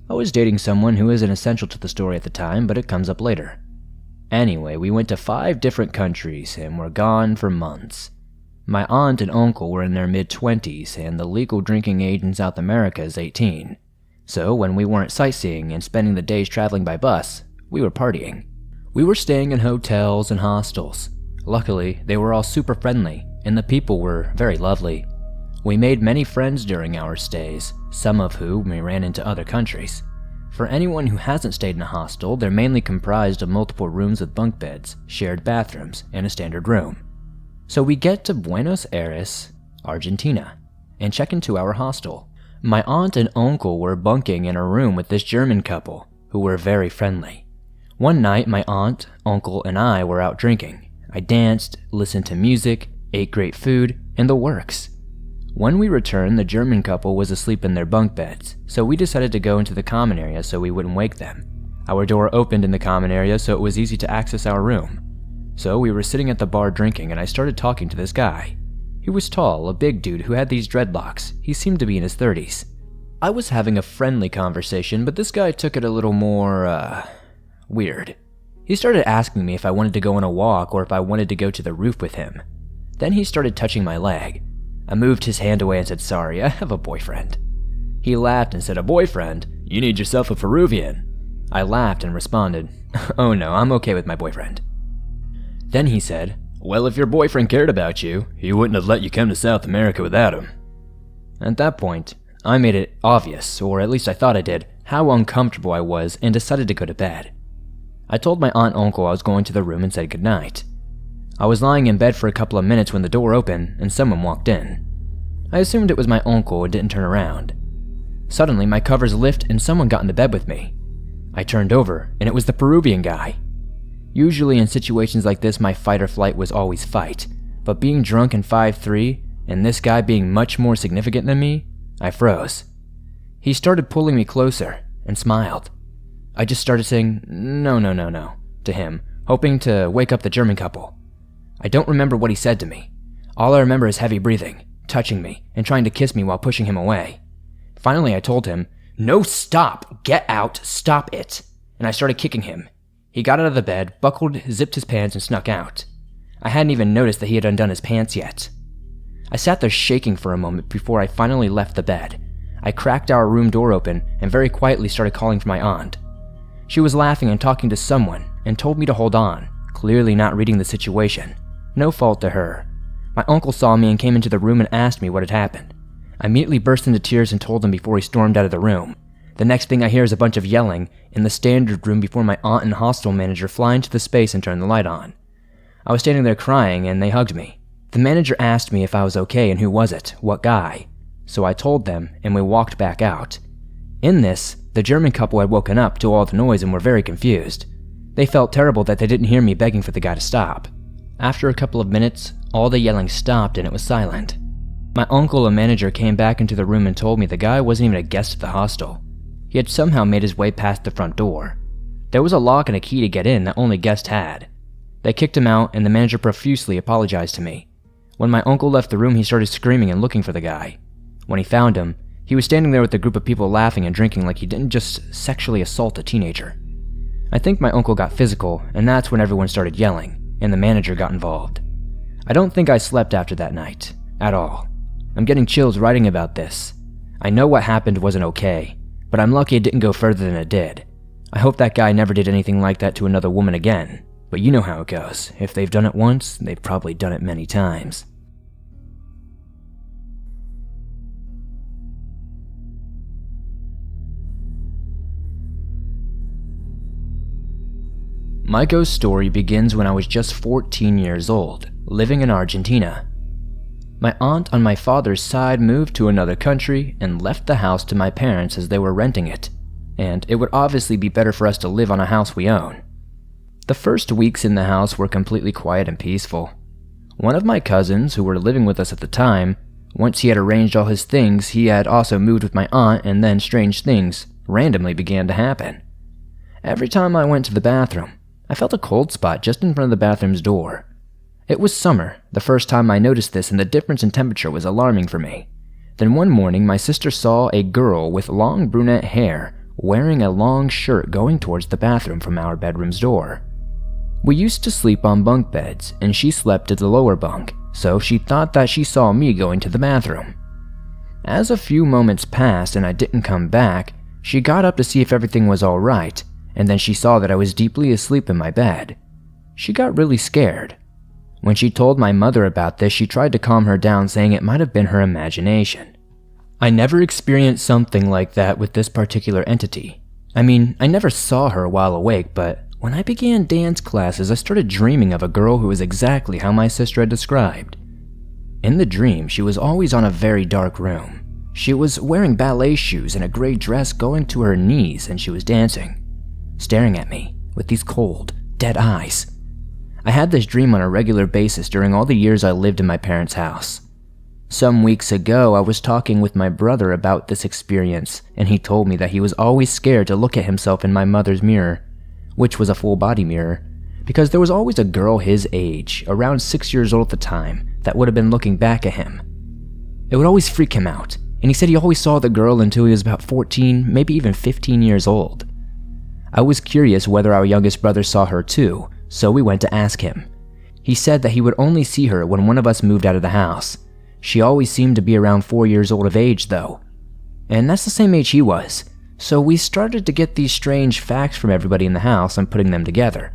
I was dating someone who isn't essential to the story at the time, but it comes up later. Anyway, we went to 5 different countries and were gone for months. My aunt and uncle were in their mid-20s, and the legal drinking age in South America is 18. So when we weren't sightseeing and spending the days traveling by bus, we were partying. We were staying in hotels and hostels. Luckily, they were all super friendly, and the people were very lovely. We made many friends during our stays, some of whom we ran into other countries. For anyone who hasn't stayed in a hostel, they're mainly comprised of multiple rooms with bunk beds, shared bathrooms, and a standard room. So we get to Buenos Aires, Argentina, and check into our hostel. My aunt and uncle were bunking in a room with this German couple, who were very friendly. One night, my aunt, uncle, and I were out drinking. I danced, listened to music, ate great food, and the works. When we returned, the German couple was asleep in their bunk beds, so we decided to go into the common area so we wouldn't wake them. Our door opened in the common area, so it was easy to access our room. So we were sitting at the bar drinking, and I started talking to this guy. He was tall, a big dude who had these dreadlocks. He seemed to be in his 30s. I was having a friendly conversation, but this guy took it a little more, weird. He started asking me if I wanted to go on a walk or if I wanted to go to the roof with him. Then he started touching my leg. I moved his hand away and said, "Sorry, I have a boyfriend." He laughed and said, "A boyfriend? You need yourself a Peruvian." I laughed and responded, "Oh no, I'm okay with my boyfriend." Then he said, "Well, if your boyfriend cared about you, he wouldn't have let you come to South America without him." At that point, I made it obvious, or at least I thought I did, how uncomfortable I was and decided to go to bed. I told my aunt and uncle I was going to the room and said goodnight. I was lying in bed for a couple of minutes when the door opened and someone walked in. I assumed it was my uncle and didn't turn around. Suddenly, my covers lift and someone got into bed with me. I turned over and it was the Peruvian guy. Usually in situations like this, my fight or flight was always fight, but being drunk and 5'3", and this guy being much more significant than me, I froze. He started pulling me closer and smiled. I just started saying, no, to him, hoping to wake up the German couple. I don't remember what he said to me. All I remember is heavy breathing, touching me, and trying to kiss me while pushing him away. Finally, I told him, "No, stop! Get out! Stop it!" And I started kicking him. He got out of the bed, buckled, zipped his pants, and snuck out. I hadn't even noticed that he had undone his pants yet. I sat there shaking for a moment before I finally left the bed. I cracked our room door open and very quietly started calling for my aunt. She was laughing and talking to someone and told me to hold on, clearly not reading the situation. No fault to her. My uncle saw me and came into the room and asked me what had happened. I immediately burst into tears and told him before he stormed out of the room. The next thing I hear is a bunch of yelling in the standard room before my aunt and hostel manager fly into the space and turn the light on. I was standing there crying and they hugged me. The manager asked me if I was okay and who was it, what guy. So I told them and we walked back out. In this, the German couple had woken up to all the noise and were very confused. They felt terrible that they didn't hear me begging for the guy to stop. After a couple of minutes, all the yelling stopped and it was silent. My uncle and manager came back into the room and told me the guy wasn't even a guest at the hostel. He had somehow made his way past the front door. There was a lock and a key to get in that only guests had. They kicked him out and the manager profusely apologized to me. When my uncle left the room, he started screaming and looking for the guy. When he found him, he was standing there with a group of people laughing and drinking like he didn't just sexually assault a teenager. I think my uncle got physical, and that's when everyone started yelling, and the manager got involved. I don't think I slept after that night, at all. I'm getting chills writing about this. I know what happened wasn't okay, but I'm lucky it didn't go further than it did. I hope that guy never did anything like that to another woman again, but you know how it goes. If they've done it once, they've probably done it many times. My ghost story begins when I was just 14 years old, living in Argentina. My aunt on my father's side moved to another country and left the house to my parents as they were renting it, and it would obviously be better for us to live on a house we own. The first weeks in the house were completely quiet and peaceful. One of my cousins, who were living with us at the time, once he had arranged all his things, he had also moved with my aunt, and then strange things randomly began to happen. Every time I went to the bathroom, I felt a cold spot just in front of the bathroom's door. It was summer, the first time I noticed this, and the difference in temperature was alarming for me. Then one morning, my sister saw a girl with long brunette hair wearing a long shirt going towards the bathroom from our bedroom's door. We used to sleep on bunk beds, and she slept at the lower bunk, so she thought that she saw me going to the bathroom. As a few moments passed and I didn't come back, she got up to see if everything was all right, and then she saw that I was deeply asleep in my bed. She got really scared. When she told my mother about this, she tried to calm her down, saying it might have been her imagination. I never experienced something like that with this particular entity. I mean, I never saw her while awake, but when I began dance classes, I started dreaming of a girl who was exactly how my sister had described. In the dream, she was always on a very dark room. She was wearing ballet shoes and a gray dress going to her knees, and she was dancing, staring at me with these cold, dead eyes. I had this dream on a regular basis during all the years I lived in my parents' house. Some weeks ago, I was talking with my brother about this experience, and he told me that he was always scared to look at himself in my mother's mirror, which was a full-body mirror, because there was always a girl his age, around 6 years old at the time, that would have been looking back at him. It would always freak him out, and he said he always saw the girl until he was about 14, maybe even 15 years old. I was curious whether our youngest brother saw her too, so we went to ask him. He said that he would only see her when one of us moved out of the house. She always seemed to be around 4 years old of age though, and that's the same age he was, so we started to get these strange facts from everybody in the house and putting them together.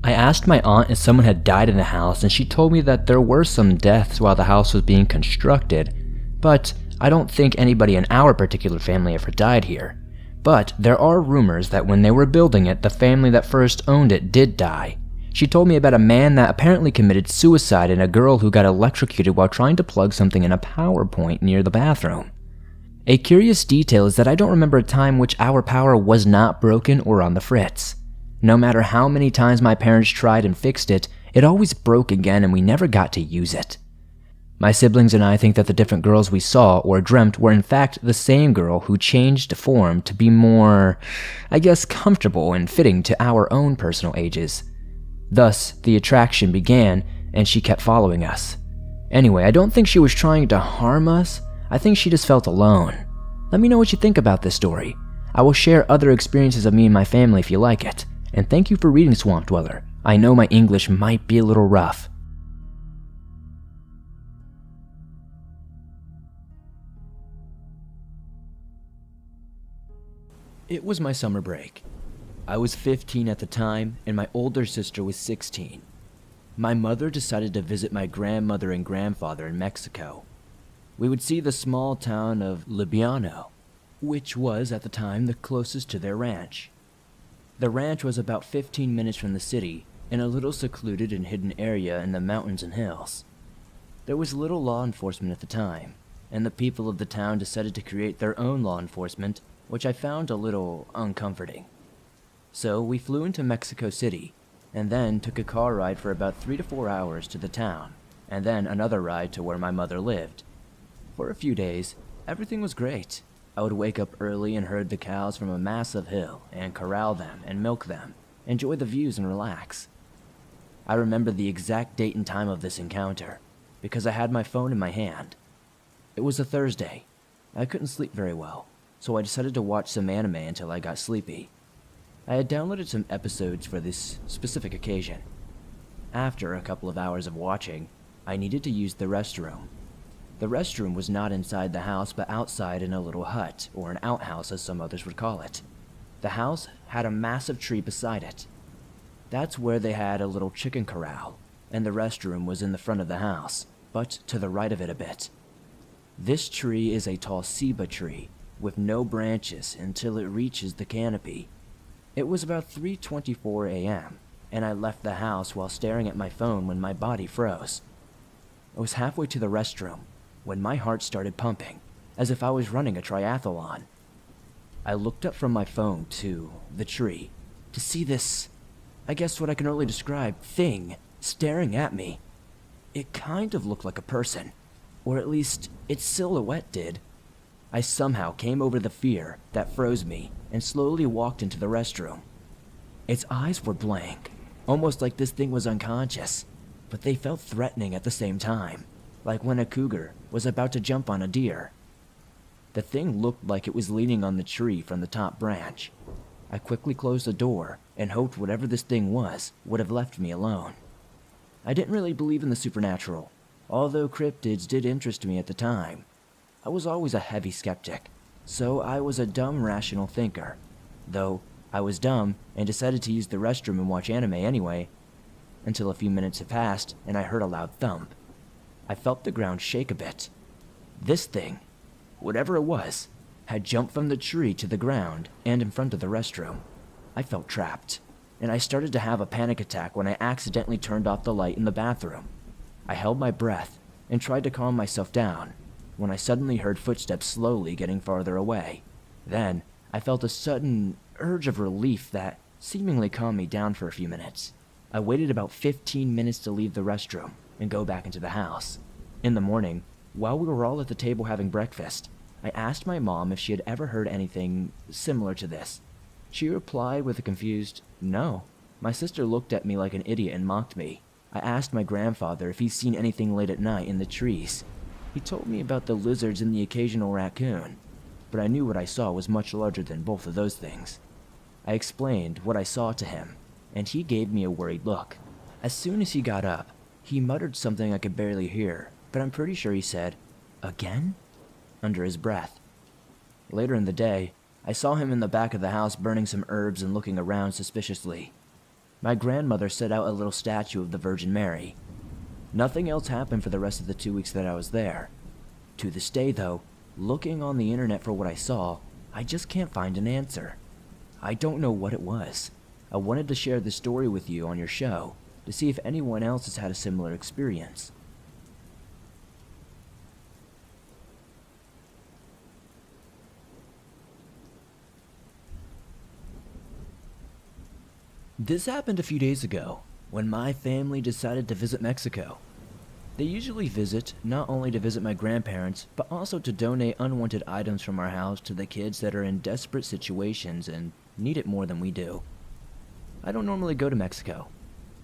I asked my aunt if someone had died in the house, and she told me that there were some deaths while the house was being constructed, but I don't think anybody in our particular family ever died here. But there are rumors that when they were building it, the family that first owned it did die. She told me about a man that apparently committed suicide and a girl who got electrocuted while trying to plug something in a power point near the bathroom. A curious detail is that I don't remember a time which our power was not broken or on the fritz. No matter how many times my parents tried and fixed it, it always broke again and we never got to use it. My siblings and I think that the different girls we saw or dreamt were in fact the same girl who changed form to be more, I guess, comfortable and fitting to our own personal ages. Thus, the attraction began, and she kept following us. Anyway, I don't think she was trying to harm us. I think she just felt alone. Let me know what you think about this story. I will share other experiences of me and my family if you like it. And thank you for reading, Swamp Dweller. I know my English might be a little rough. It was my summer break. I was 15 at the time, and my older sister was 16. My mother decided to visit my grandmother and grandfather in Mexico. We would see the small town of Libiano, which was at the time the closest to their ranch. The ranch was about 15 minutes from the city, in a little secluded and hidden area in the mountains and hills. There was little law enforcement at the time, and the people of the town decided to create their own law enforcement, which I found a little uncomforting. So we flew into Mexico City, and then took a car ride for about 3 to 4 hours to the town, and then another ride to where my mother lived. For a few days, everything was great. I would wake up early and herd the cows from a massive hill, and corral them and milk them, enjoy the views and relax. I remember the exact date and time of this encounter, because I had my phone in my hand. It was a Thursday. I couldn't sleep very well, so I decided to watch some anime until I got sleepy. I had downloaded some episodes for this specific occasion. After a couple of hours of watching, I needed to use the restroom. The restroom was not inside the house, but outside in a little hut, or an outhouse as some others would call it. The house had a massive tree beside it. That's where they had a little chicken corral, and the restroom was in the front of the house, but to the right of it a bit. This tree is a tall ceiba tree, with no branches until it reaches the canopy. It was about 3:24 a.m., and I left the house while staring at my phone when my body froze. I was halfway to the restroom when my heart started pumping, as if I was running a triathlon. I looked up from my phone to the tree to see this, I guess what I can only describe, thing staring at me. It kind of looked like a person, or at least its silhouette did. I somehow came over the fear that froze me and slowly walked into the restroom. Its eyes were blank, almost like this thing was unconscious, but they felt threatening at the same time, like when a cougar was about to jump on a deer. The thing looked like it was leaning on the tree from the top branch. I quickly closed the door and hoped whatever this thing was would have left me alone. I didn't really believe in the supernatural, although cryptids did interest me at the time. I was always a heavy skeptic, so I was a dumb rational thinker. Though I was dumb and decided to use the restroom and watch anime anyway. until a few minutes had passed and I heard a loud thump. I felt the ground shake a bit. This thing, whatever it was, had jumped from the tree to the ground and in front of the restroom. I felt trapped, and I started to have a panic attack when I accidentally turned off the light in the bathroom. I held my breath and tried to calm myself down when I suddenly heard footsteps slowly getting farther away. Then, I felt a sudden urge of relief that seemingly calmed me down for a few minutes. I waited about 15 minutes to leave the restroom and go back into the house. In the morning, while we were all at the table having breakfast, I asked my mom if she had ever heard anything similar to this. She replied with a confused, "No." My sister looked at me like an idiot and mocked me. I asked my grandfather if he's seen anything late at night in the trees. He told me about the lizards and the occasional raccoon, but I knew what I saw was much larger than both of those things. I explained what I saw to him, and he gave me a worried look. As soon as he got up, he muttered something I could barely hear, but I'm pretty sure he said, "Again?" under his breath. Later in the day, I saw him in the back of the house burning some herbs and looking around suspiciously. My grandmother set out a little statue of the Virgin Mary. Nothing else happened for the rest of the 2 weeks that I was there. To this day, though, looking on the internet for what I saw, I just can't find an answer. I don't know what it was. I wanted to share this story with you on your show to see if anyone else has had a similar experience. This happened a few days ago, when my family decided to visit Mexico. They usually visit not only to visit my grandparents, but also to donate unwanted items from our house to the kids that are in desperate situations and need it more than we do. I don't normally go to Mexico,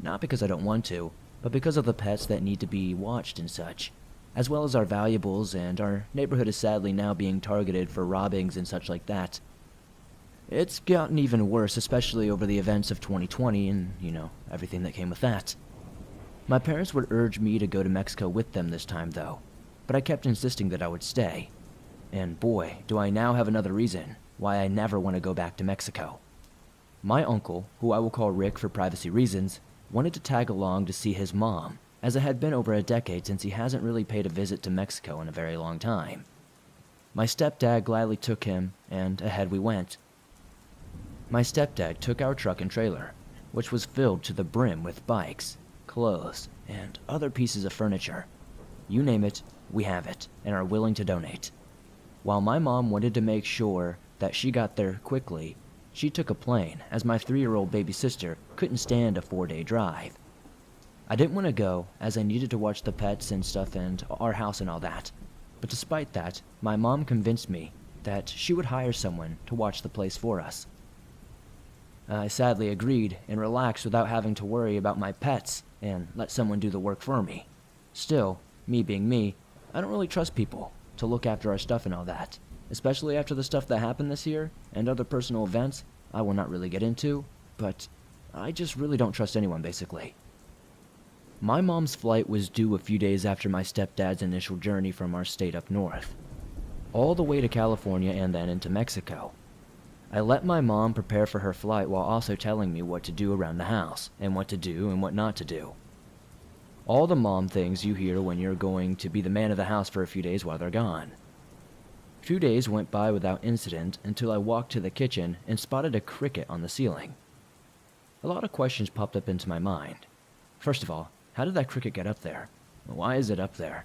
not because I don't want to, but because of the pets that need to be watched and such, as well as our valuables, and our neighborhood is sadly now being targeted for robbings and such like that. It's gotten even worse, especially over the events of 2020 and, everything that came with that. My parents would urge me to go to Mexico with them this time, though, but I kept insisting that I would stay. And boy, do I now have another reason why I never want to go back to Mexico. My uncle, who I will call Rick for privacy reasons, wanted to tag along to see his mom, as it had been over a decade since he hasn't really paid a visit to Mexico in a very long time. My stepdad gladly took him, and ahead we went. My stepdad took our truck and trailer, which was filled to the brim with bikes, clothes, and other pieces of furniture. You name it, we have it, and are willing to donate. While my mom wanted to make sure that she got there quickly, she took a plane, as my 3-year-old baby sister couldn't stand a 4-day drive. I didn't want to go, as I needed to watch the pets and stuff and our house and all that. But despite that, my mom convinced me that she would hire someone to watch the place for us. I sadly agreed and relaxed without having to worry about my pets and let someone do the work for me. Still, me being me, I don't really trust people to look after our stuff and all that, especially after the stuff that happened this year and other personal events I will not really get into, but I just really don't trust anyone basically. My mom's flight was due a few days after my stepdad's initial journey from our state up north, all the way to California and then into Mexico. I let my mom prepare for her flight while also telling me what to do around the house, and what to do and what not to do. All the mom things you hear when you're going to be the man of the house for a few days while they're gone. 2 days went by without incident until I walked to the kitchen and spotted a cricket on the ceiling. A lot of questions popped up into my mind. First of all, how did that cricket get up there? Why is it up there?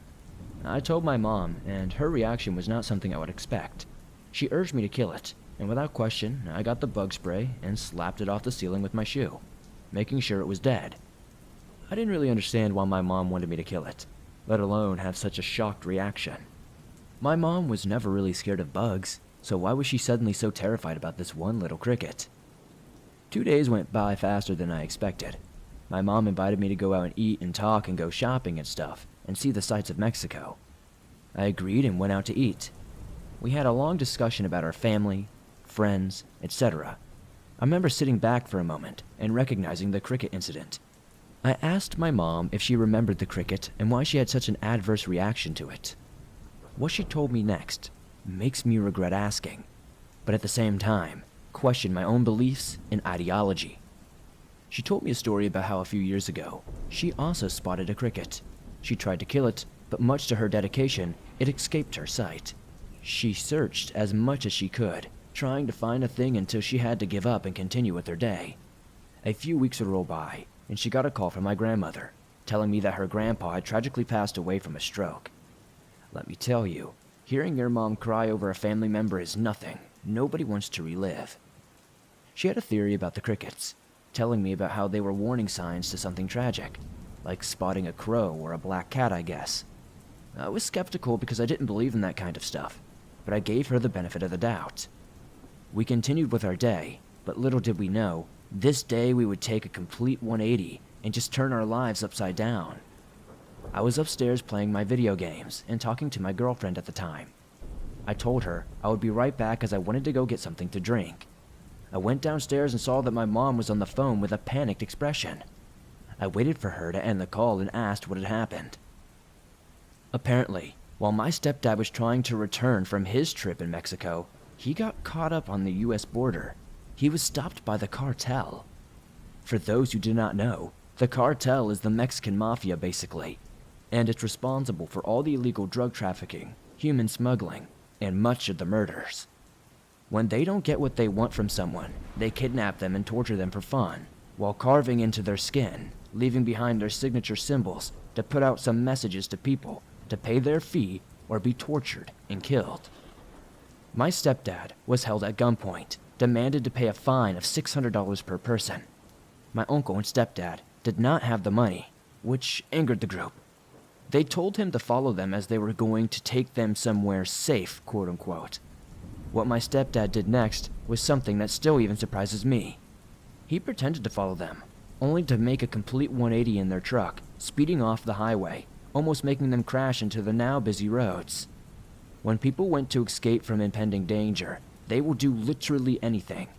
I told my mom, and her reaction was not something I would expect. She urged me to kill it, and without question, I got the bug spray and slapped it off the ceiling with my shoe, making sure it was dead. I didn't really understand why my mom wanted me to kill it, let alone have such a shocked reaction. My mom was never really scared of bugs, so why was she suddenly so terrified about this one little cricket? 2 days went by faster than I expected. My mom invited me to go out and eat and talk and go shopping and stuff, and see the sights of Mexico. I agreed and went out to eat. We had a long discussion about our family, friends, etc. I remember sitting back for a moment and recognizing the cricket incident. I asked my mom if she remembered the cricket and why she had such an adverse reaction to it. What she told me next makes me regret asking, but at the same time, question my own beliefs and ideology. She told me a story about how a few years ago, she also spotted a cricket. She tried to kill it, but much to her dedication, it escaped her sight. She searched as much as she could, trying to find a thing until she had to give up and continue with her day. A few weeks would roll by, and she got a call from my grandmother, telling me that her grandpa had tragically passed away from a stroke. Let me tell you, hearing your mom cry over a family member is nothing nobody wants to relive. She had a theory about the crickets, telling me about how they were warning signs to something tragic, like spotting a crow or a black cat, I guess. I was skeptical because I didn't believe in that kind of stuff, but I gave her the benefit of the doubt. We continued with our day, but little did we know, this day we would take a complete 180 and just turn our lives upside down. I was upstairs playing my video games and talking to my girlfriend at the time. I told her I would be right back as I wanted to go get something to drink. I went downstairs and saw that my mom was on the phone with a panicked expression. I waited for her to end the call and asked what had happened. Apparently, while my stepdad was trying to return from his trip in Mexico, he got caught up on the US border. He was stopped by the cartel. For those who do not know, the cartel is the Mexican mafia basically, and it's responsible for all the illegal drug trafficking, human smuggling, and much of the murders. When they don't get what they want from someone, they kidnap them and torture them for fun, while carving into their skin, leaving behind their signature symbols to put out some messages to people to pay their fee or be tortured and killed. My stepdad was held at gunpoint, demanded to pay a fine of $600 per person. My uncle and stepdad did not have the money, which angered the group. They told him to follow them as they were going to take them somewhere safe, quote unquote. What my stepdad did next was something that still even surprises me. He pretended to follow them, only to make a complete 180 in their truck, speeding off the highway, almost making them crash into the now busy roads. When people went to escape from impending danger, they will do literally anything.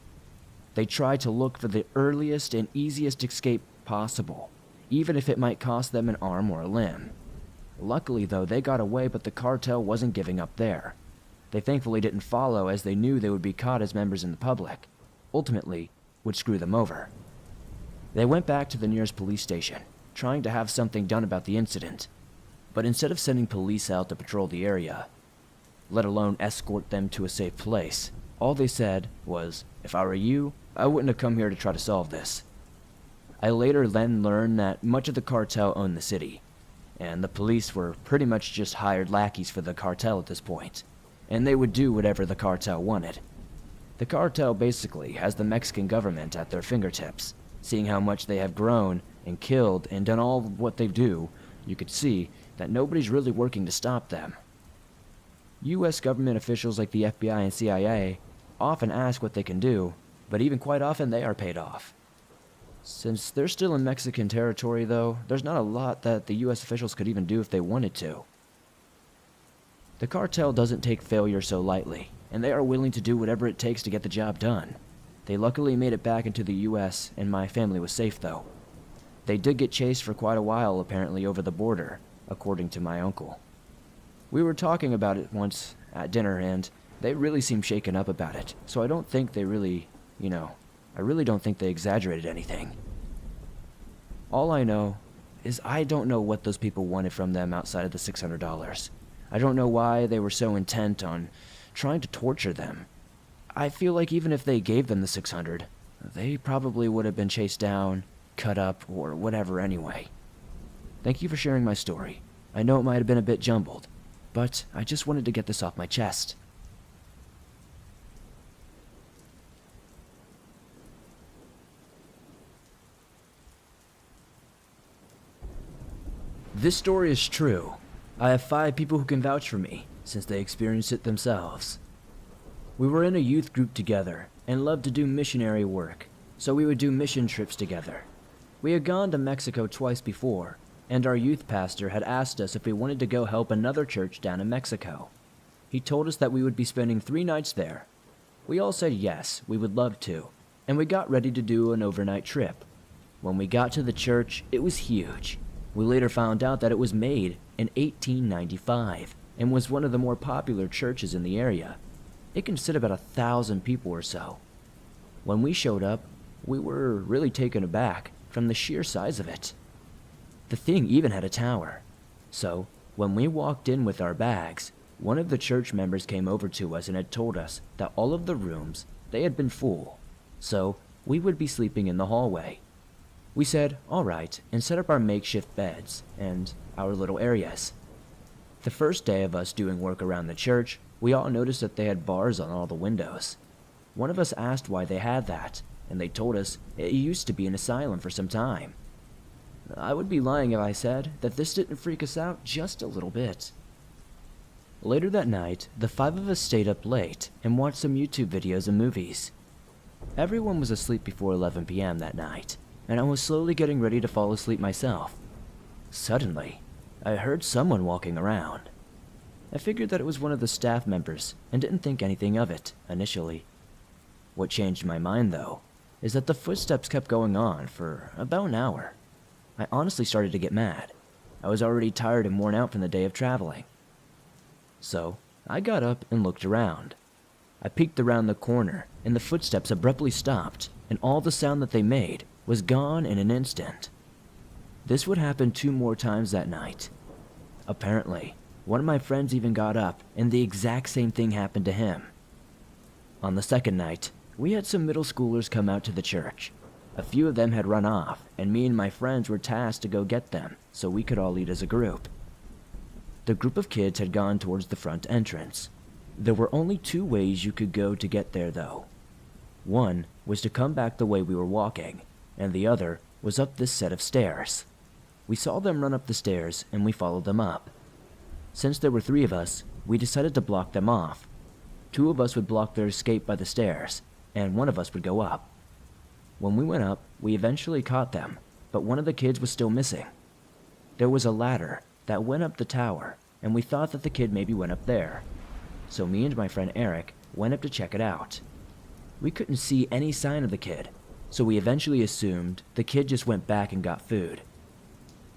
They try to look for the earliest and easiest escape possible, even if it might cost them an arm or a limb. Luckily though, they got away, but the cartel wasn't giving up there. They thankfully didn't follow as they knew they would be caught as members in the public, ultimately would screw them over. They went back to the nearest police station, trying to have something done about the incident, but instead of sending police out to patrol the area, let alone escort them to a safe place, all they said was, "If I were you, I wouldn't have come here to try to solve this." I later then learned that much of the cartel owned the city, and the police were pretty much just hired lackeys for the cartel at this point, and they would do whatever the cartel wanted. The cartel basically has the Mexican government at their fingertips. Seeing how much they have grown and killed and done all of what they do, you could see that nobody's really working to stop them. US government officials like the FBI and CIA often ask what they can do, but even quite often they are paid off. Since they're still in Mexican territory though, there's not a lot that the US officials could even do if they wanted to. The cartel doesn't take failure so lightly, and they are willing to do whatever it takes to get the job done. They luckily made it back into the US, and my family was safe though. They did get chased for quite a while apparently over the border, according to my uncle. We were talking about it once at dinner, and they really seemed shaken up about it, so I don't think they really, I really don't think they exaggerated anything. All I know is I don't know what those people wanted from them outside of the $600. I don't know why they were so intent on trying to torture them. I feel like even if they gave them the $600, they probably would have been chased down, cut up, or whatever anyway. Thank you for sharing my story. I know it might have been a bit jumbled, but I just wanted to get this off my chest. This story is true. I have 5 people who can vouch for me, since they experienced it themselves. We were in a youth group together, and loved to do missionary work, so we would do mission trips together. We had gone to Mexico twice before, and our youth pastor had asked us if we wanted to go help another church down in Mexico. He told us that we would be spending 3 nights there. We all said yes, we would love to, and we got ready to do an overnight trip. When we got to the church, it was huge. We later found out that it was made in 1895 and was one of the more popular churches in the area. It can sit about 1,000 people or so. When we showed up, We were really taken aback from the sheer size of it. The thing even had a tower. So, when we walked in with our bags, one of the church members came over to us and had told us that all of the rooms, they had been full, so we would be sleeping in the hallway. We said, alright, and set up our makeshift beds and our little areas. The first day of us doing work around the church, we all noticed that they had bars on all the windows. One of us asked why they had that, and they told us it used to be an asylum for some time. I would be lying if I said that this didn't freak us out just a little bit. Later that night, the 5 of us stayed up late and watched some YouTube videos and movies. Everyone was asleep before 11 p.m. that night, and I was slowly getting ready to fall asleep myself. Suddenly, I heard someone walking around. I figured that it was one of the staff members and didn't think anything of it initially. What changed my mind, though, is that the footsteps kept going on for about an hour. I honestly started to get mad. I was already tired and worn out from the day of traveling. So, I got up and looked around. I peeked around the corner, and the footsteps abruptly stopped, and all the sound that they made was gone in an instant. This would happen 2 more times that night. Apparently, one of my friends even got up, and the exact same thing happened to him. On the second night, we had some middle schoolers come out to the church. A few of them had run off, and me and my friends were tasked to go get them so we could all eat as a group. The group of kids had gone towards the front entrance. There were only 2 ways you could go to get there, though. One was to come back the way we were walking, and the other was up this set of stairs. We saw them run up the stairs, and we followed them up. Since there were 3 of us, we decided to block them off. 2 of us would block their escape by the stairs, and 1 of us would go up. When we went up, we eventually caught them, but one of the kids was still missing. There was a ladder that went up the tower, and we thought that the kid maybe went up there. So me and my friend Eric went up to check it out. We couldn't see any sign of the kid, so we eventually assumed the kid just went back and got food.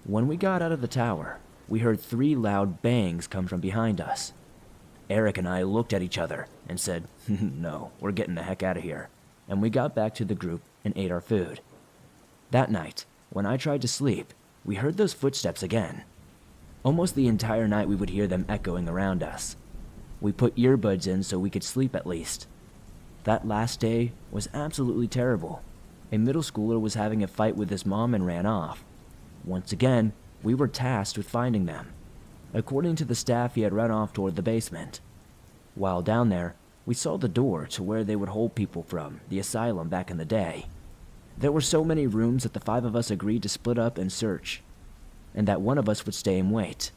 When we got out of the tower, we heard 3 loud bangs come from behind us. Eric and I looked at each other and said, no, we're getting the heck out of here, and we got back to the group and ate our food. That night, when I tried to sleep, we heard those footsteps again. Almost the entire night we would hear them echoing around us. We put earbuds in so we could sleep at least. That last day was absolutely terrible. A middle schooler was having a fight with his mom and ran off. Once again, we were tasked with finding them. According to the staff, he had run off toward the basement. While down there, we saw the door to where they would hold people from the asylum back in the day. There were so many rooms that the 5 of us agreed to split up and search, and that one of us would stay and wait.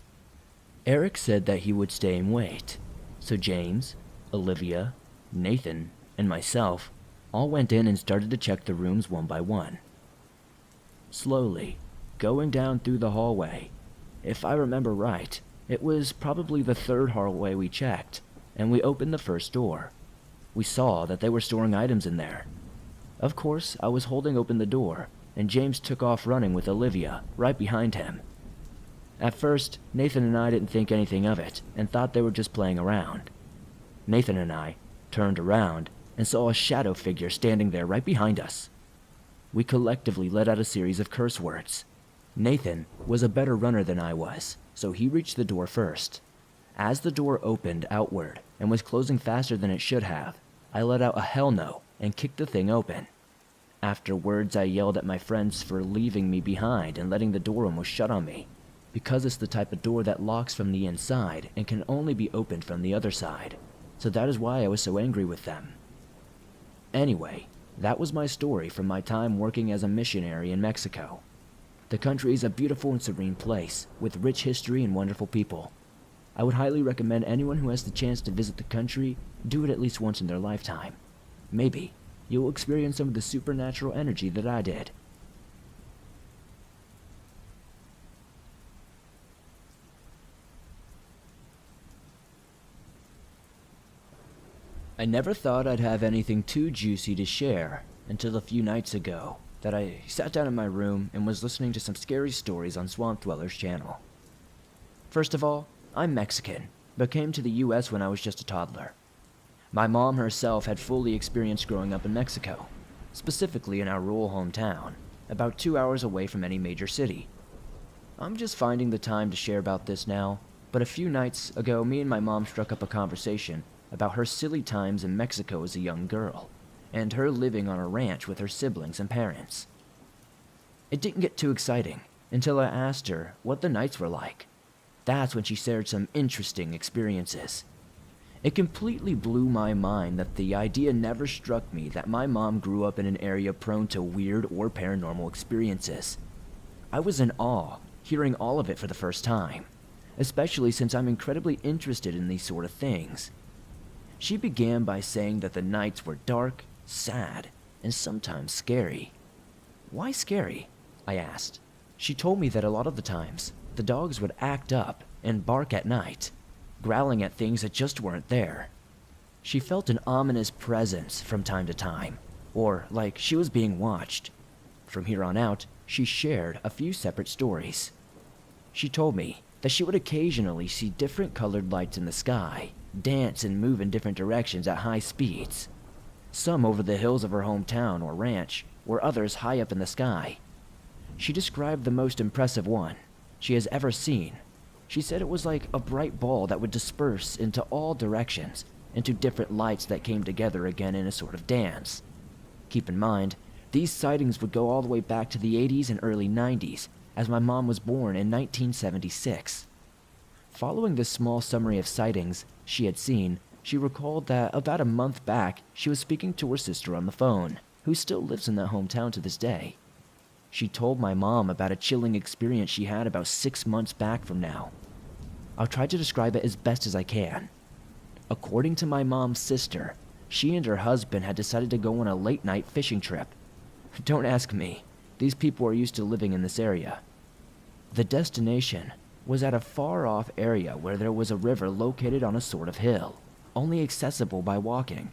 Eric said that he would stay and wait, so James, Olivia, Nathan, and myself all went in and started to check the rooms one by one. Slowly, going down through the hallway. If I remember right, it was probably the 3rd hallway we checked, and we opened the first door. We saw that they were storing items in there. Of course, I was holding open the door, and James took off running with Olivia right behind him. At first, Nathan and I didn't think anything of it and thought they were just playing around. Nathan and I turned around and saw a shadow figure standing there right behind us. We collectively let out a series of curse words. Nathan was a better runner than I was, so he reached the door first. As the door opened outward and was closing faster than it should have, I let out a hell no and kicked the thing open. Afterwards, I yelled at my friends for leaving me behind and letting the door almost shut on me, because it's the type of door that locks from the inside and can only be opened from the other side, so that is why I was so angry with them. Anyway, that was my story from my time working as a missionary in Mexico. The country is a beautiful and serene place, with rich history and wonderful people. I would highly recommend anyone who has the chance to visit the country do it at least once in their lifetime. Maybe you'll experience some of the supernatural energy that I did. I never thought I'd have anything too juicy to share until a few nights ago that I sat down in my room and was listening to some scary stories on Swamp Dweller's channel. First of all, I'm Mexican, but came to the US when I was just a toddler. My mom herself had fully experienced growing up in Mexico. specifically in our rural hometown, about 2 hours away from any major city. I'm just finding the time to share about this now, but a few nights ago me and my mom struck up a conversation about her silly times in Mexico as a young girl, and her living on a ranch with her siblings and parents. It didn't get too exciting until I asked her what the nights were like. That's when she shared some interesting experiences. It completely blew my mind that the idea never struck me that my mom grew up in an area prone to weird or paranormal experiences. I was in awe hearing all of it for the first time, especially since I'm incredibly interested in these sort of things. She began by saying that the nights were dark, sad, and sometimes scary. Why scary? I asked. She told me that a lot of the times, the dogs would act up and bark at night, growling at things that just weren't there. She felt an ominous presence from time to time, or like she was being watched. From here on out, she shared a few separate stories. She told me that she would occasionally see different colored lights in the sky, dance and move in different directions at high speeds. Some over the hills of her hometown or ranch, or others high up in the sky. She described the most impressive one she has ever seen. She said it was like a bright ball that would disperse into all directions, into different lights that came together again in a sort of dance. Keep in mind, these sightings would go all the way back to the 80s and early 90s, as my mom was born in 1976. Following this small summary of sightings she had seen, she recalled that about a month back, she was speaking to her sister on the phone, who still lives in that hometown to this day. She told my mom about a chilling experience she had about 6 months back from now. I'll try to describe it as best as I can. According to my mom's sister, she and her husband had decided to go on a late-night fishing trip. Don't ask me. These people are used to living in this area. The destination was at a far-off area where there was a river located on a sort of hill, only accessible by walking.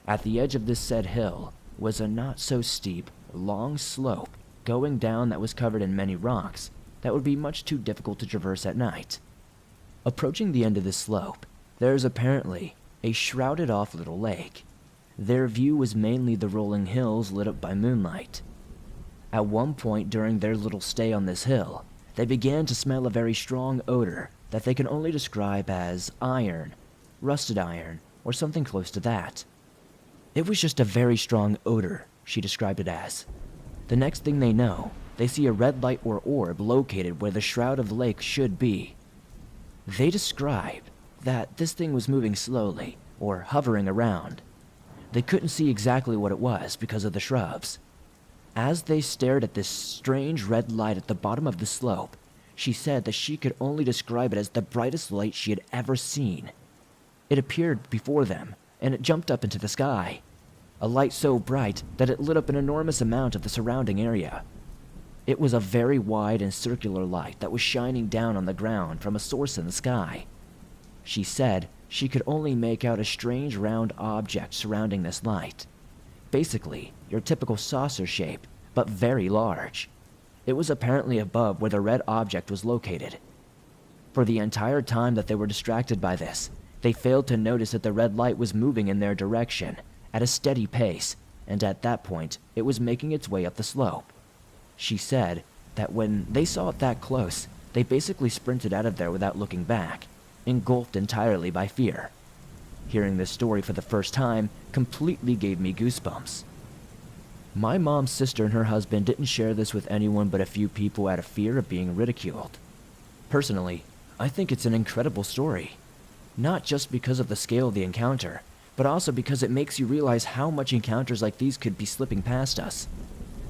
At the edge of this said hill was a not-so-steep, long slope going down that was covered in many rocks that would be much too difficult to traverse at night. Approaching the end of this slope, there is apparently a shrouded-off little lake. Their view was mainly the rolling hills lit up by moonlight. At one point during their little stay on this hill, they began to smell a very strong odor that they can only describe as iron, rusted iron, or something close to that. It was just a very strong odor, she described it as. The next thing they know, they see a red light or orb located where the shroud of the lake should be. They described that this thing was moving slowly, or hovering around. They couldn't see exactly what it was because of the shrubs. As they stared at this strange red light at the bottom of the slope, she said that she could only describe it as the brightest light she had ever seen. It appeared before them, and it jumped up into the sky. A light so bright that it lit up an enormous amount of the surrounding area. It was a very wide and circular light that was shining down on the ground from a source in the sky. She said she could only make out a strange round object surrounding this light. Basically, your typical saucer shape, but very large. It was apparently above where the red object was located. For the entire time that they were distracted by this, they failed to notice that the red light was moving in their direction at a steady pace, and at that point, it was making its way up the slope. She said that when they saw it that close, they basically sprinted out of there without looking back, engulfed entirely by fear. Hearing this story for the first time completely gave me goosebumps. My mom's sister and her husband didn't share this with anyone but a few people out of fear of being ridiculed. Personally, I think it's an incredible story. Not just because of the scale of the encounter, but also because it makes you realize how much encounters like these could be slipping past us.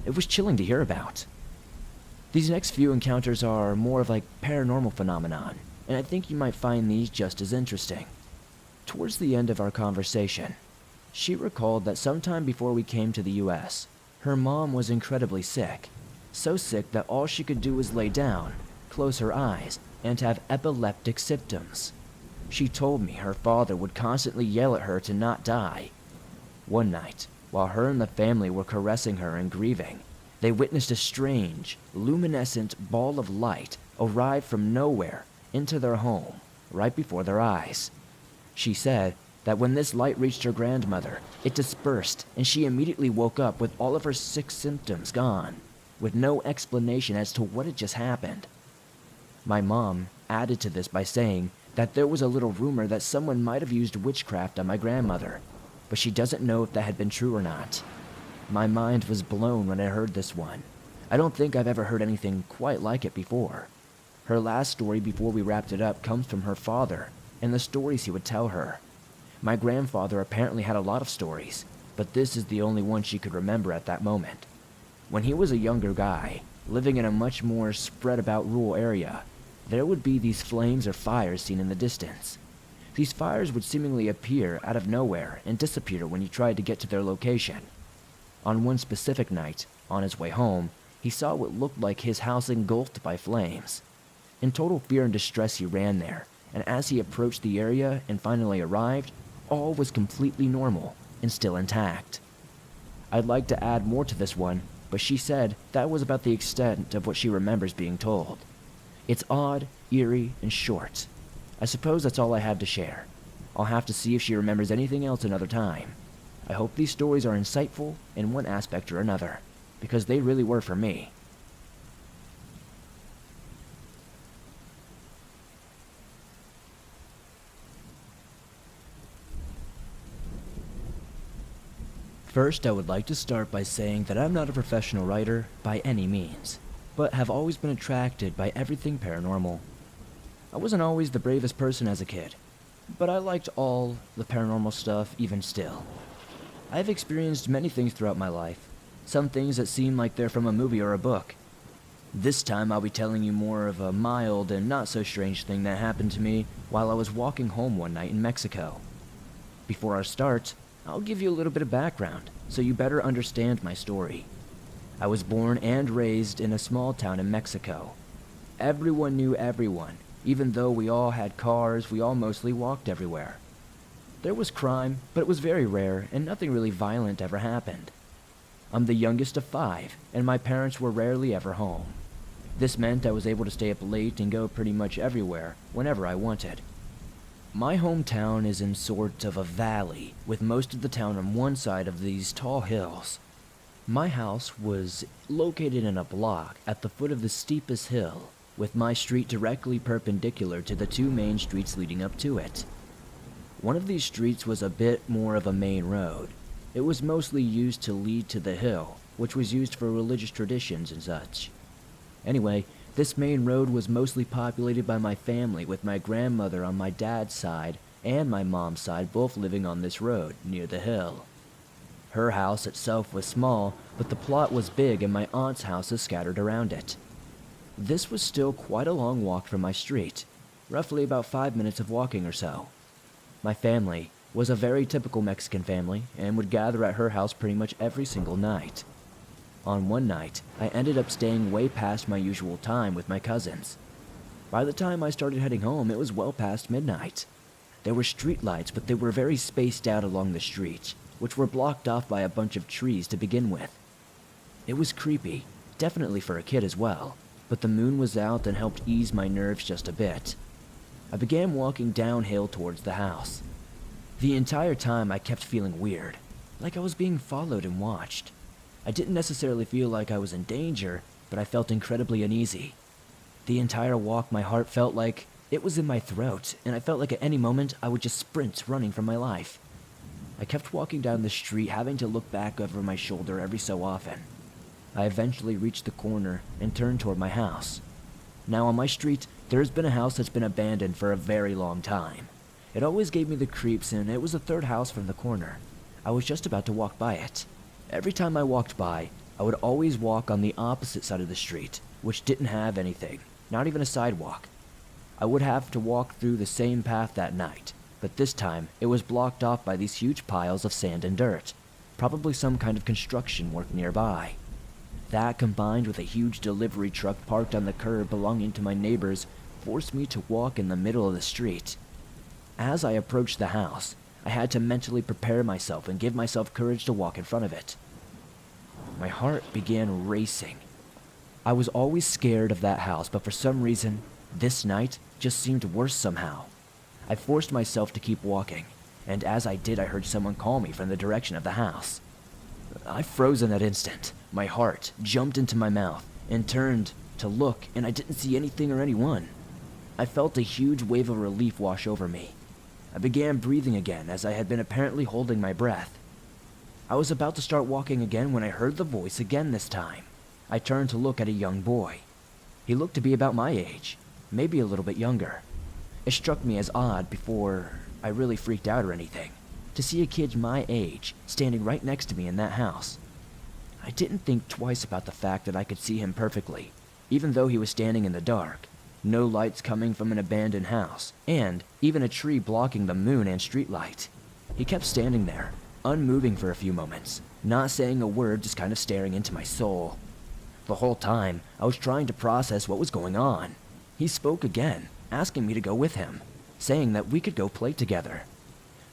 It was chilling to hear about. These next few encounters are more of like paranormal phenomenon, and I think you might find these just as interesting. Towards the end of our conversation, she recalled that sometime before we came to the US, her mom was incredibly sick. So sick that all she could do was lay down, close her eyes, and have epileptic symptoms. She told me her father would constantly yell at her to not die. One night, while her and the family were caressing her and grieving, they witnessed a strange, luminescent ball of light arrive from nowhere into their home, right before their eyes. She said that when this light reached her grandmother, it dispersed and she immediately woke up with all of her sick symptoms gone, with no explanation as to what had just happened. My mom added to this by saying that there was a little rumor that someone might have used witchcraft on my grandmother, but she doesn't know if that had been true or not. My mind was blown when I heard this one. I don't think I've ever heard anything quite like it before. Her last story before we wrapped it up comes from her father and the stories he would tell her. My grandfather apparently had a lot of stories, but this is the only one she could remember at that moment. When he was a younger guy, living in a much more spread about rural area, there would be these flames or fires seen in the distance. These fires would seemingly appear out of nowhere and disappear when you tried to get to their location. On one specific night, on his way home, he saw what looked like his house engulfed by flames. In total fear and distress, he ran there, and as he approached the area and finally arrived, all was completely normal and still intact. I'd like to add more to this one, but she said that was about the extent of what she remembers being told. It's odd, eerie, and short. I suppose that's all I have to share. I'll have to see if she remembers anything else another time. I hope these stories are insightful in one aspect or another, because they really were for me. First, I would like to start by saying that I'm not a professional writer by any means, but have always been attracted by everything paranormal. I wasn't always the bravest person as a kid, but I liked all the paranormal stuff even still. I've experienced many things throughout my life, some things that seem like they're from a movie or a book. This time I'll be telling you more of a mild and not so strange thing that happened to me while I was walking home one night in Mexico. Before I start, I'll give you a little bit of background so you better understand my story. I was born and raised in a small town in Mexico. Everyone knew everyone. Even though we all had cars, we all mostly walked everywhere. There was crime, but it was very rare and nothing really violent ever happened. I'm the youngest of 5, and my parents were rarely ever home. This meant I was able to stay up late and go pretty much everywhere, whenever I wanted. My hometown is in sort of a valley, with most of the town on one side of these tall hills. My house was located in a block at the foot of the steepest hill, with my street directly perpendicular to the 2 main streets leading up to it. One of these streets was a bit more of a main road. It was mostly used to lead to the hill, which was used for religious traditions and such. Anyway, this main road was mostly populated by my family, with my grandmother on my dad's side and my mom's side both living on this road near the hill. Her house itself was small, but the plot was big and my aunt's house is scattered around it. This was still quite a long walk from my street, roughly about 5 minutes of walking or so. My family was a very typical Mexican family and would gather at her house pretty much every single night. On one night, I ended up staying way past my usual time with my cousins. By the time I started heading home, it was well past midnight. There were street lights, but they were very spaced out along the street, which were blocked off by a bunch of trees to begin with. It was creepy, definitely for a kid as well, but the moon was out and helped ease my nerves just a bit. I began walking downhill towards the house. The entire time I kept feeling weird, like I was being followed and watched. I didn't necessarily feel like I was in danger, but I felt incredibly uneasy. The entire walk my heart felt like it was in my throat, and I felt like at any moment I would just sprint running for my life. I kept walking down the street, having to look back over my shoulder every so often. I eventually reached the corner and turned toward my house. Now on my street, there has been a house that's been abandoned for a very long time. It always gave me the creeps, and it was the 3rd house from the corner. I was just about to walk by it. Every time I walked by, I would always walk on the opposite side of the street, which didn't have anything, not even a sidewalk. I would have to walk through the same path that night, but this time it was blocked off by these huge piles of sand and dirt, probably some kind of construction work nearby. That, combined with a huge delivery truck parked on the curb belonging to my neighbors, forced me to walk in the middle of the street. As I approached the house, I had to mentally prepare myself and give myself courage to walk in front of it. My heart began racing. I was always scared of that house, but for some reason, this night just seemed worse somehow. I forced myself to keep walking. and as I did, I heard someone call me from the direction of the house. I froze in that instant. My heart jumped into my mouth and turned to look, and I didn't see anything or anyone. I felt a huge wave of relief wash over me. I began breathing again as I had been apparently holding my breath. I was about to start walking again when I heard the voice again this time. I turned to look at a young boy. He looked to be about my age, maybe a little bit younger. It struck me as odd before I really freaked out or anything, to see a kid my age standing right next to me in that house. I didn't think twice about the fact that I could see him perfectly, even though he was standing in the dark, no lights coming from an abandoned house, and even a tree blocking the moon and streetlight. He kept standing there, unmoving for a few moments, not saying a word, just kind of staring into my soul. The whole time, I was trying to process what was going on. He spoke again, asking me to go with him, saying that we could go play together.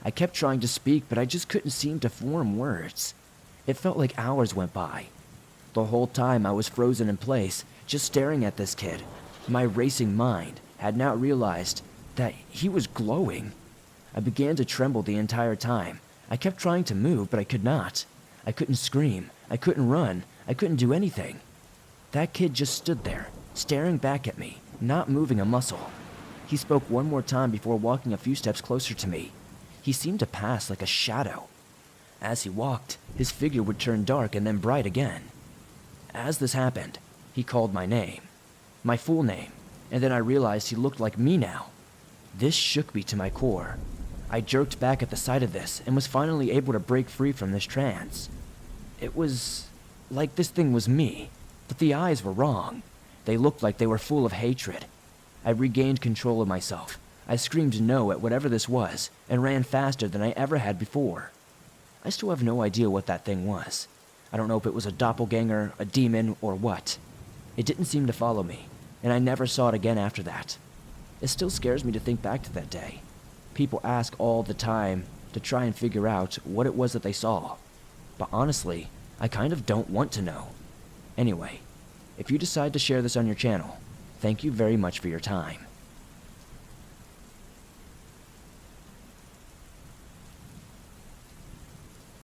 I kept trying to speak, but I just couldn't seem to form words. It felt like hours went by. The whole time I was frozen in place, just staring at this kid. My racing mind had now realized that he was glowing. I began to tremble the entire time. I kept trying to move, but I could not. I couldn't scream. I couldn't run. I couldn't do anything. That kid just stood there, staring back at me, not moving a muscle. He spoke one more time before walking a few steps closer to me. He seemed to pass like a shadow. As he walked, his figure would turn dark and then bright again. As this happened, he called my name, my full name, and then I realized he looked like me now. This shook me to my core. I jerked back at the sight of this and was finally able to break free from this trance. It was like this thing was me, but the eyes were wrong. They looked like they were full of hatred. I regained control of myself. I screamed no at whatever this was and ran faster than I ever had before. I still have no idea what that thing was. I don't know if it was a doppelganger, a demon, or what. It didn't seem to follow me, and I never saw it again after that. It still scares me to think back to that day. People ask all the time to try and figure out what it was that they saw. But honestly, I kind of don't want to know. Anyway, if you decide to share this on your channel, thank you very much for your time.